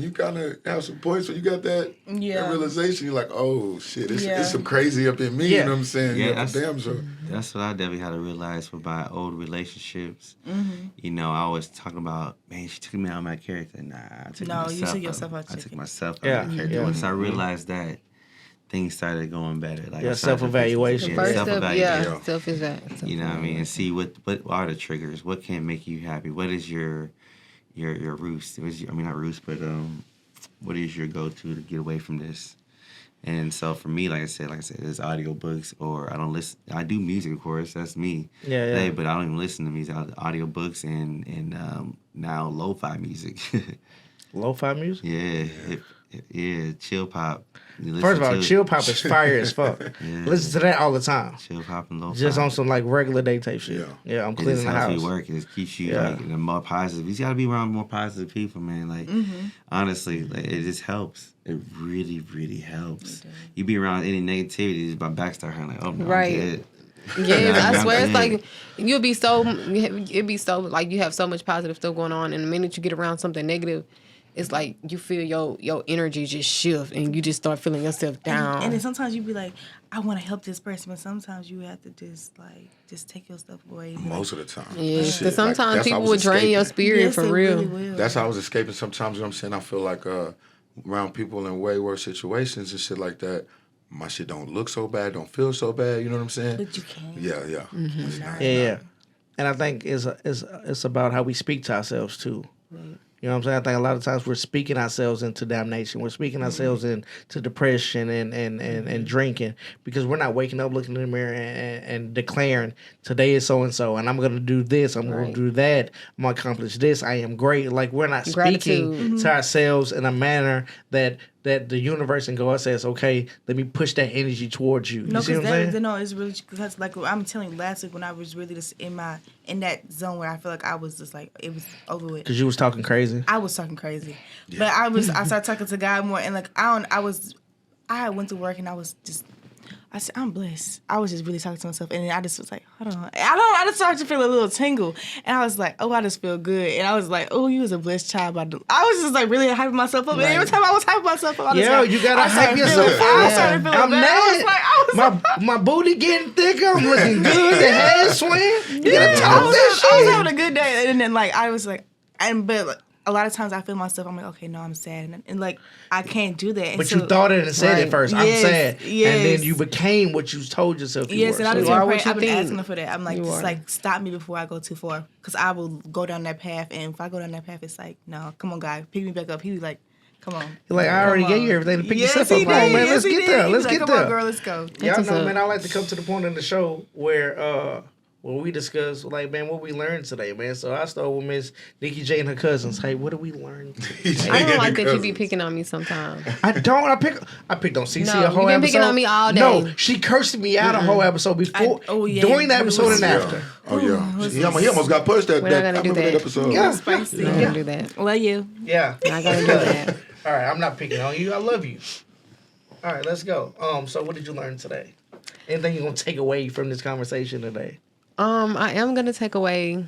Speaker 3: you kind of have some points, when you got that realization, you're like, oh shit, it's some crazy up in me. You know what I'm saying?
Speaker 5: Yeah,
Speaker 3: damn sure.
Speaker 5: That's what I definitely had to realize with my old relationships.
Speaker 2: Mm-hmm.
Speaker 5: You know, I was talking about, man, she took me out of my character. Nah, I took myself.
Speaker 2: You took yourself out.
Speaker 5: I took myself out
Speaker 6: Yeah,
Speaker 5: of my character.
Speaker 6: yeah.
Speaker 5: Once I realized that, things started going better. Like
Speaker 6: Yeah,
Speaker 5: I started to-
Speaker 6: self-evaluation.
Speaker 5: Yeah,
Speaker 4: First step,
Speaker 5: self-evaluation.
Speaker 4: self-evaluation.
Speaker 5: You know what I mean? And see what are the triggers? What can make you happy? What is your roost? Not roost, but what is your go-to to get away from this? And so for me, like I said, it's audiobooks, or I don't listen. I do music, of course. That's me.
Speaker 6: Yeah.
Speaker 5: But I don't even listen to music. Audiobooks and now lo-fi music.
Speaker 6: Lo-fi music?
Speaker 5: Yeah, chill pop.
Speaker 6: First of all, chill pop is fire as fuck.
Speaker 5: Yeah.
Speaker 6: Listen to that all the time.
Speaker 5: Chill pop and lo-fi.
Speaker 6: Just on some like regular day type shit. Yeah, I'm
Speaker 5: It
Speaker 6: cleaning
Speaker 5: just
Speaker 6: the
Speaker 5: helps
Speaker 6: house.
Speaker 5: you work. It just keeps you like more positive. You got to be around more positive people, man. Like honestly, like, it just helps. It really, really helps. You be around any negativity, just my back start hurting. Like, oh no,
Speaker 4: Right.
Speaker 5: I'm dead.
Speaker 4: Yeah, I swear it's
Speaker 5: Yeah.
Speaker 4: like it'd be so like you have so much positive stuff going on, and the minute you get around something negative, it's like you feel your energy just shift, and you just start feeling yourself down.
Speaker 2: And then sometimes you be like, I want to help this person, but sometimes you have to just take your stuff away.
Speaker 3: Most of the time.
Speaker 4: Yeah,
Speaker 3: Shit,
Speaker 4: because sometimes
Speaker 3: that's how I
Speaker 4: people
Speaker 3: was
Speaker 4: will drain your
Speaker 3: escaping.
Speaker 4: spirit
Speaker 2: Yes,
Speaker 4: for
Speaker 2: they
Speaker 4: real.
Speaker 2: really will.
Speaker 3: That's how I was escaping sometimes. You know what I'm saying? I feel like around people in way worse situations and shit like that, my shit don't look so bad, don't feel so bad. You know what I'm saying?
Speaker 2: But you can.
Speaker 3: Yeah. It's not.
Speaker 6: Yeah. And I think it's about how we speak to ourselves too. You know what I'm saying? I think a lot of times we're speaking ourselves into damnation. We're speaking ourselves into depression and drinking because we're not waking up, looking in the mirror and declaring, today is so-and-so, and I'm going to do this, I'm going to do that, I'm going to accomplish this, I am great. Like, we're not speaking to ourselves in a manner that the universe and God says, okay, let me push that energy towards you.
Speaker 2: No,
Speaker 6: You see what I'm saying?
Speaker 2: no, it's really because like I'm telling you, last week when I was really just in that zone where I feel like I was just like it was over with.
Speaker 6: Because you was talking crazy.
Speaker 2: I was talking crazy, but I started talking to God more, and like I went to work and I was just. I said, I'm blessed. I was just really talking to myself. And then I just was like, hold on. I just started to feel a little tingle. And I was like, oh, I just feel good. And I was like, oh, you was a blessed child. I was just like really hyping myself up. And every time I was hyping myself up,
Speaker 6: You gotta hype yourself up.
Speaker 2: I started feeling
Speaker 6: I'm
Speaker 2: bad.
Speaker 6: mad. My booty getting thicker. I'm looking good. The head swing. You gotta talk that
Speaker 2: I was
Speaker 6: shit.
Speaker 2: having a good day. And then like, I was like, but a lot of times I feel myself, I'm like, okay, no, I'm sad. And like, I can't do that. And
Speaker 6: But
Speaker 2: so,
Speaker 6: you thought it and said it first. I'm
Speaker 2: Yes,
Speaker 6: sad.
Speaker 2: yes.
Speaker 6: And then you became what you told yourself you were.
Speaker 2: Yes, and I
Speaker 6: So
Speaker 2: just
Speaker 4: You are
Speaker 2: been,
Speaker 4: what you
Speaker 2: I've been
Speaker 4: think
Speaker 2: asking her for that. I'm like,
Speaker 4: you
Speaker 2: just
Speaker 4: are.
Speaker 2: like stop me before I go too far, because I will go down that path. And if I go down that path, it's like, no, come on, guy, pick me back up. He was like, come on.
Speaker 6: You're like, I already
Speaker 2: Come
Speaker 6: gave
Speaker 2: on.
Speaker 6: you everything to pick
Speaker 2: Yes,
Speaker 6: yourself
Speaker 2: he
Speaker 6: up on,
Speaker 2: did.
Speaker 6: man.
Speaker 2: Yes,
Speaker 6: Let's
Speaker 2: he
Speaker 6: get
Speaker 2: did.
Speaker 6: there.
Speaker 2: He
Speaker 6: Let's
Speaker 2: was like,
Speaker 6: get
Speaker 2: come
Speaker 6: there.
Speaker 2: on, girl, let's go.
Speaker 6: Y'all
Speaker 4: what's
Speaker 6: know,
Speaker 4: up.
Speaker 6: man, I like to come to the point in the show where we discuss, like, man, what we learned today, man. So I started with Miss Nikki J and her cousins. Hey, what did we learn today?
Speaker 4: I don't like that you be picking on me sometimes.
Speaker 6: I don't. I picked on CC
Speaker 4: No,
Speaker 6: a whole
Speaker 4: you been
Speaker 6: episode.
Speaker 4: picking on me all day.
Speaker 6: No, she cursed me out a whole episode before, during the episode and after.
Speaker 3: Oh yeah. He almost got pushed that.
Speaker 4: We're not
Speaker 3: I
Speaker 4: gonna do
Speaker 3: remember that
Speaker 4: that.
Speaker 3: episode.
Speaker 6: Yeah.
Speaker 2: Spicy.
Speaker 4: I'm gonna do that.
Speaker 2: Well, you.
Speaker 6: Yeah.
Speaker 4: Not gonna do that.
Speaker 6: All right, I'm not picking on you. I love you. All right, let's go. So what did you learn today? Anything you're gonna take away from this conversation today?
Speaker 4: I am gonna take away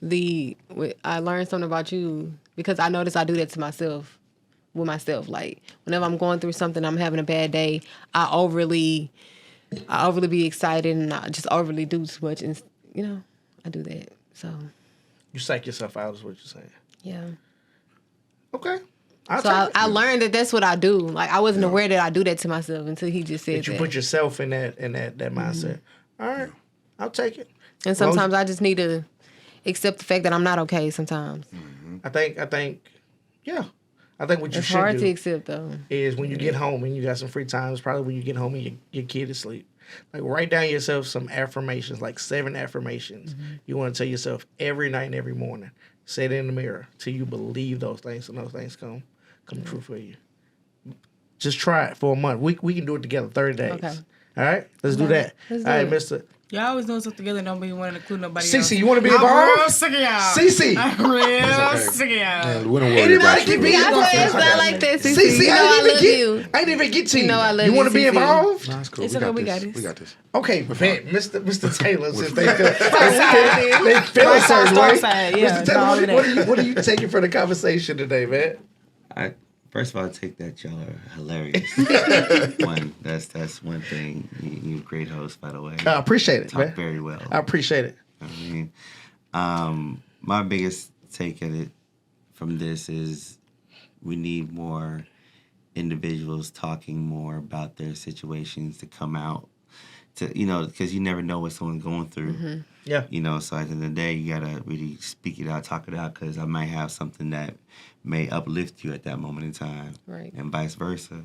Speaker 4: I learned something about you because I noticed I do that to myself, with myself. Like whenever I'm going through something, I'm having a bad day, I overly be excited and I just overly do too much, and I do that. So
Speaker 6: You psych yourself out is what you're saying.
Speaker 4: yeah.
Speaker 6: Okay.
Speaker 4: So I learned that that's what I do. Like I wasn't aware that I do that to myself until he just said
Speaker 6: That you
Speaker 4: that.
Speaker 6: put yourself in that mindset. All right, I'll take it.
Speaker 4: And sometimes I just need to accept the fact that I'm not okay sometimes.
Speaker 6: I think, yeah. I think what you
Speaker 4: It's
Speaker 6: should
Speaker 4: hard
Speaker 6: do
Speaker 4: to accept though.
Speaker 6: is when you get home and you got some free time, it's probably when you get home and your kid is asleep. Like write down yourself some affirmations, like 7 affirmations you want to tell yourself every night and every morning. Say it in the mirror till you believe those things and those things come true for you. Just try it for a month. We can do it together, 30 days.
Speaker 4: Okay.
Speaker 6: All right? Let's do that.
Speaker 4: Let's do
Speaker 6: All right,
Speaker 4: it.
Speaker 6: Mr.
Speaker 2: Y'all always doing stuff together and don't be wanting to include nobody else.
Speaker 1: Cece, you want to be
Speaker 2: I'm real
Speaker 1: involved?
Speaker 2: sick of y'all.
Speaker 1: Cece.
Speaker 2: I'm real
Speaker 3: okay.
Speaker 2: sick of y'all.
Speaker 3: Yeah, we don't worry
Speaker 1: Anybody
Speaker 3: about
Speaker 1: can
Speaker 3: you.
Speaker 1: be
Speaker 4: I
Speaker 1: involved.
Speaker 4: say it's not like that, Cece.
Speaker 1: Cece,
Speaker 4: You know I love you.
Speaker 1: I didn't even get to you.
Speaker 4: You know I love
Speaker 1: you.
Speaker 4: you,
Speaker 1: Want to be
Speaker 4: Cece.
Speaker 1: involved?
Speaker 3: Nah, it's cool.
Speaker 2: It's okay, we got this.
Speaker 3: We got this.
Speaker 1: Okay, bet, Mr. Taylor, since they feel
Speaker 2: Right side.
Speaker 1: they feel a
Speaker 2: Right side,
Speaker 1: certain
Speaker 2: star
Speaker 1: way.
Speaker 2: side, yeah,
Speaker 1: Mr. Taylor,
Speaker 2: all of that.
Speaker 1: what are you taking for the conversation today, man?
Speaker 5: First of all, I take that y'all are hilarious. That's one thing. You're a great host, by the way.
Speaker 1: I appreciate it,
Speaker 5: Talk
Speaker 1: man.
Speaker 5: very well.
Speaker 1: I appreciate it.
Speaker 5: I mean, my biggest take at it from this is we need more individuals talking more about their situations to come out to, because you never know what someone's going through.
Speaker 6: Yeah.
Speaker 5: So at the end of the day, you gotta really speak it out, talk it out, because I might have something that may uplift you at that moment in time,
Speaker 4: Right.
Speaker 5: and vice versa.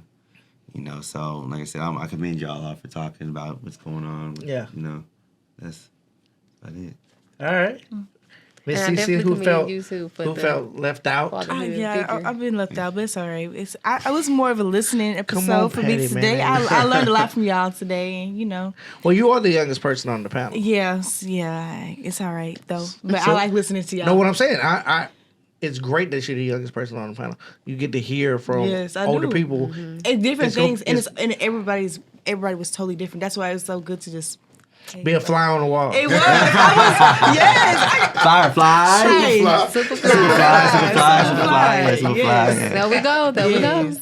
Speaker 5: So like I said, I commend y'all all for talking about what's going on.
Speaker 6: Yeah.
Speaker 5: That's about it.
Speaker 6: All right. Miss
Speaker 4: And I
Speaker 6: Cece,
Speaker 4: definitely
Speaker 6: who
Speaker 4: commend you too for
Speaker 6: who
Speaker 4: the
Speaker 6: felt left out?
Speaker 4: fatherhood
Speaker 2: Yeah,
Speaker 4: figure.
Speaker 2: I've been left out, but it's all right. I was more of a listening
Speaker 6: Come
Speaker 2: episode
Speaker 6: on,
Speaker 2: for me
Speaker 6: Patty,
Speaker 2: today.
Speaker 6: man.
Speaker 2: I learned a lot from y'all today, and
Speaker 6: Well, you are the youngest person on the panel.
Speaker 2: yes, yeah, it's all right though. But
Speaker 6: So-
Speaker 2: I like listening to y'all.
Speaker 6: Know what I'm saying? I it's great that you're the youngest person on the panel. You get to hear from
Speaker 2: Yes, I
Speaker 6: older
Speaker 2: do.
Speaker 6: people.
Speaker 2: It's different
Speaker 6: It's gonna-
Speaker 2: things, and everybody was totally different. That's why it was so good to just
Speaker 6: Be a fly on the wall.
Speaker 2: It was. Yes.
Speaker 5: Firefly.
Speaker 2: Hey.
Speaker 5: Superfly.
Speaker 4: There we go. There we go.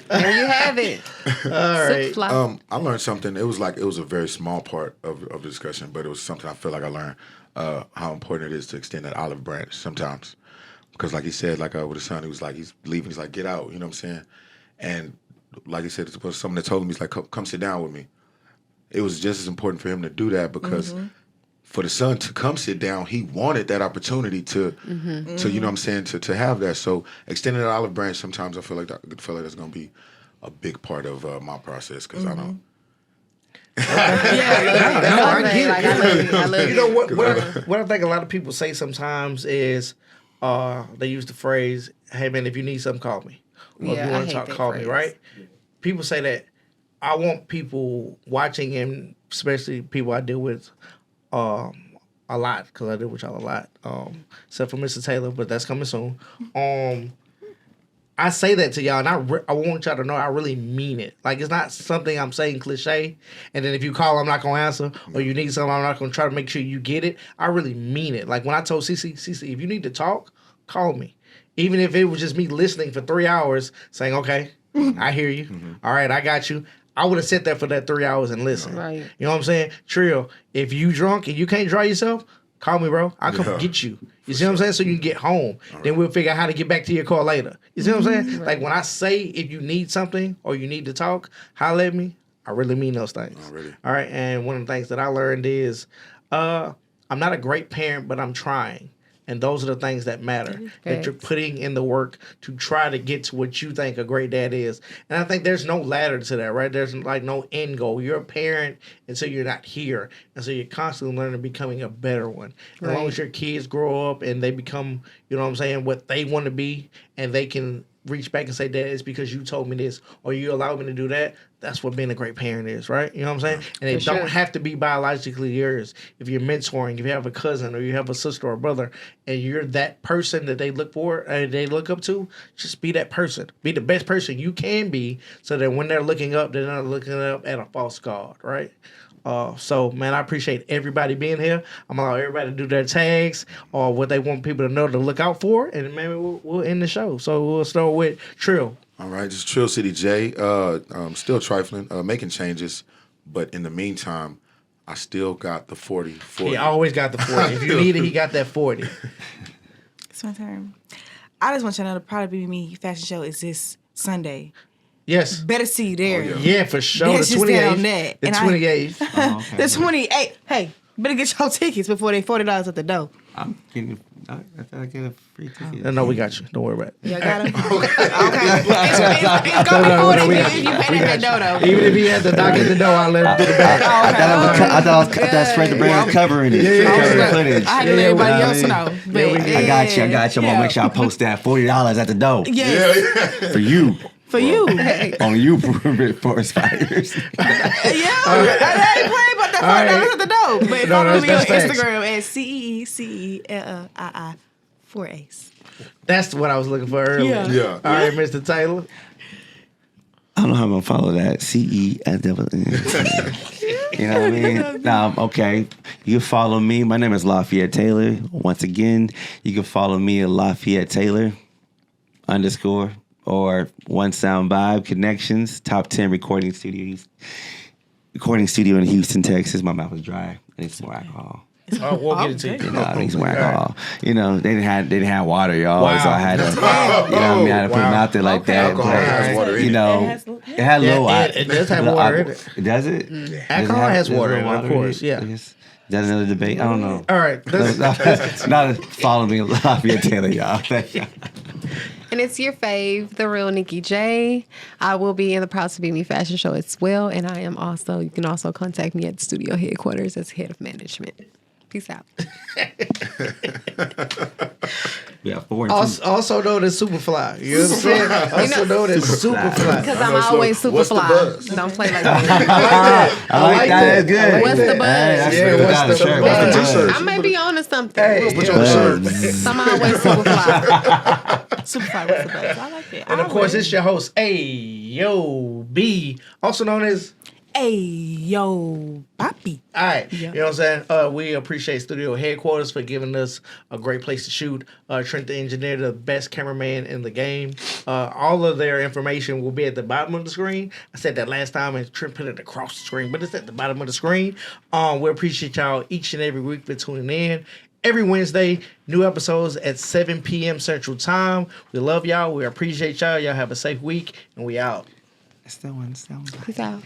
Speaker 4: There you have it.
Speaker 6: All right.
Speaker 4: Superfly.
Speaker 3: I learned something. It was a very small part of the discussion, but it was something I feel like I learned how important it is to extend that olive branch sometimes. Because like he said, like with his son, he was like, he's leaving. He's like, get out. You know what I'm saying? And like he said, it was someone that told him, he's like, come sit down with me. It was just as important for him to do that because for the son to come sit down, he wanted that opportunity to you know what I'm saying, to have that. So extending that olive branch, sometimes I feel like that's going to be a big part of my process because I don't.
Speaker 1: I get it.
Speaker 4: Like, I love you. I love
Speaker 6: You know what I think a lot of people say sometimes is they use the phrase, "Hey man, if you need something, call me." Or if
Speaker 4: Yeah,
Speaker 6: you
Speaker 4: I
Speaker 6: want
Speaker 4: hate
Speaker 6: to talk,
Speaker 4: that
Speaker 6: call me.
Speaker 4: phrase.
Speaker 6: Right? People say that. I want people watching, and especially people I deal with a lot, because I deal with y'all a lot, except for Mr. Taylor, but that's coming soon. I say that to y'all, and I want y'all to know I really mean it. Like, it's not something I'm saying cliche, and then if you call, I'm not going to answer, or you need something, I'm not going to try to make sure you get it. I really mean it. Like, when I told Cece, if you need to talk, call me. Even if it was just me listening for 3 hours, saying, okay, I hear you. All right, I got you. I would have sat there for that 3 hours and listened.
Speaker 4: Right.
Speaker 6: You know what I'm saying? Trill, if you drunk and you can't dry yourself, call me, bro. I'll come get you. You see what I'm saying? So you can get home. Then we'll figure out how to get back to your car later. You see what I'm saying? Like when I say if you need something or you need to talk, holler at me. I really mean those things.
Speaker 3: Really?
Speaker 6: All right. And one of the things that I learned is I'm not a great parent, but I'm trying. And those are the things that matter. That you're putting in the work to try to get to what you think a great dad is. And I think there's no ladder to that, right? There's like no end goal. You're a parent until you're not here. And so you're constantly learning becoming a better one. As long as your kids grow up and they become, you know what I'm saying, what they want to be, and they can reach back and say, Dad, it's because you told me this, or you allowed me to do that. That's what being a great parent is, right? You know what I'm saying? And it don't have to be biologically yours. If you're mentoring, if you have a cousin or you have a sister or a brother, and you're that person that they look for and they look up to, just be that person. Be the best person you can be, so that when they're looking up, they're not looking up at a false god, right? So, man, I appreciate everybody being here. I'm going to allow everybody to do their tags or what they want people to know to look out for, and maybe we'll end the show. So we'll start with Trill.
Speaker 3: All right, this is Trill City J. Still trifling, making changes, but in the meantime, I still got the 40.
Speaker 6: He always got the 40. If you need it, he got that 40.
Speaker 2: It's my turn. I just want you to know the Proud to Be Me fashion show is this Sunday.
Speaker 6: Yes.
Speaker 2: Better see you there.
Speaker 6: Yeah, for sure.
Speaker 2: Let's
Speaker 6: The
Speaker 2: just stand on
Speaker 6: 28th.
Speaker 2: that.
Speaker 6: The
Speaker 2: And
Speaker 6: 28th.
Speaker 2: The 28th. Hey, better get your tickets before they $40 at the door.
Speaker 5: I'm getting. I thought I get a free ticket.
Speaker 6: No, we got you. Don't worry about it.
Speaker 2: Y'all got them? Okay. It's going to be 40 if you pay that door, though.
Speaker 6: Even if he had to knock at the door, I'll let him do the back.
Speaker 5: I thought Fred the Brand was covering it. Covering footage.
Speaker 2: I had to let everybody else know. But,
Speaker 5: I got you. I'm gonna make sure I post that $40 at the door
Speaker 2: Yes.
Speaker 5: for you.
Speaker 2: For you.
Speaker 5: On you for inspires.
Speaker 2: Yeah, I ain't playing about that.
Speaker 1: right.
Speaker 2: That's the dope. But
Speaker 1: No,
Speaker 2: follow me on
Speaker 1: that's facts.
Speaker 2: Instagram at CEECELLII 4 A's.
Speaker 6: That's what I was looking for earlier.
Speaker 2: Yeah.
Speaker 3: Yeah.
Speaker 6: All right, Mr. Taylor.
Speaker 5: I don't know how I'm gonna follow that. CE at double. You know what I mean? Now, okay. You can follow me. My name is Lafayette Taylor. Once again, you can follow me at Lafayette Taylor _ or One Sound Vibe Connections, top 10 recording studio in Houston, Texas. My mouth is dry. I need some more alcohol.
Speaker 6: We'll get it to you.
Speaker 5: You know, I need some more alcohol. You know, they didn't have water, y'all.
Speaker 6: Wow.
Speaker 5: So I had to, you know what I mean? I had to put them out there like that.
Speaker 3: Alcohol has water in
Speaker 5: You
Speaker 3: it.
Speaker 5: know, it had a little.
Speaker 6: It does have
Speaker 5: little
Speaker 6: water in
Speaker 5: alcohol.
Speaker 6: it.
Speaker 5: Does it?
Speaker 6: Alcohol has water in it, of
Speaker 5: in
Speaker 6: course, yeah.
Speaker 5: Is that another debate? I don't know.
Speaker 6: All right.
Speaker 5: Not follow me, Lafayette Taylor, y'all. Thank you.
Speaker 4: And it's your fave, the real Nikki J. I will be in the Proud to Be Me fashion show as well. And I am also, you can also contact me at the studio headquarters as head of management. Peace out.
Speaker 5: Yeah, 4 and 2.
Speaker 6: Also known as Superfly. You know what I'm saying? Also known as Superfly.
Speaker 4: Because
Speaker 3: I
Speaker 4: I'm
Speaker 3: know, so
Speaker 4: always super
Speaker 3: what's the
Speaker 4: fly.
Speaker 3: buzz?
Speaker 4: Don't play like that.
Speaker 5: I like that. That's good.
Speaker 4: What's the buzz?
Speaker 5: Hey, that's
Speaker 6: Yeah,
Speaker 5: good.
Speaker 6: what's
Speaker 5: Without a
Speaker 6: the
Speaker 5: shirt.
Speaker 6: buzz?
Speaker 5: What's the
Speaker 3: T-shirt.
Speaker 5: buzz?
Speaker 4: I may be on to something.
Speaker 6: Hey,
Speaker 3: Put you on the shirt.
Speaker 4: So I'm always super fly.
Speaker 2: Superfly, what's the buzz? I like it.
Speaker 6: And of course, it's your host, A.O.B., also known as...
Speaker 2: Hey, yo, Poppy.
Speaker 6: All right.
Speaker 2: Yeah.
Speaker 6: You know what I'm saying? We appreciate Studio Headquarters for giving us a great place to shoot. Trent the Engineer, the best cameraman in the game. All of their information will be at the bottom of the screen. I said that last time and Trent put it across the screen, but it's at the bottom of the screen. We appreciate y'all each and every week for tuning in. Every Wednesday, new episodes at 7 p.m. Central Time. We love y'all. We appreciate y'all. Y'all have a safe week, and we out.
Speaker 5: That's the one.
Speaker 4: Peace out.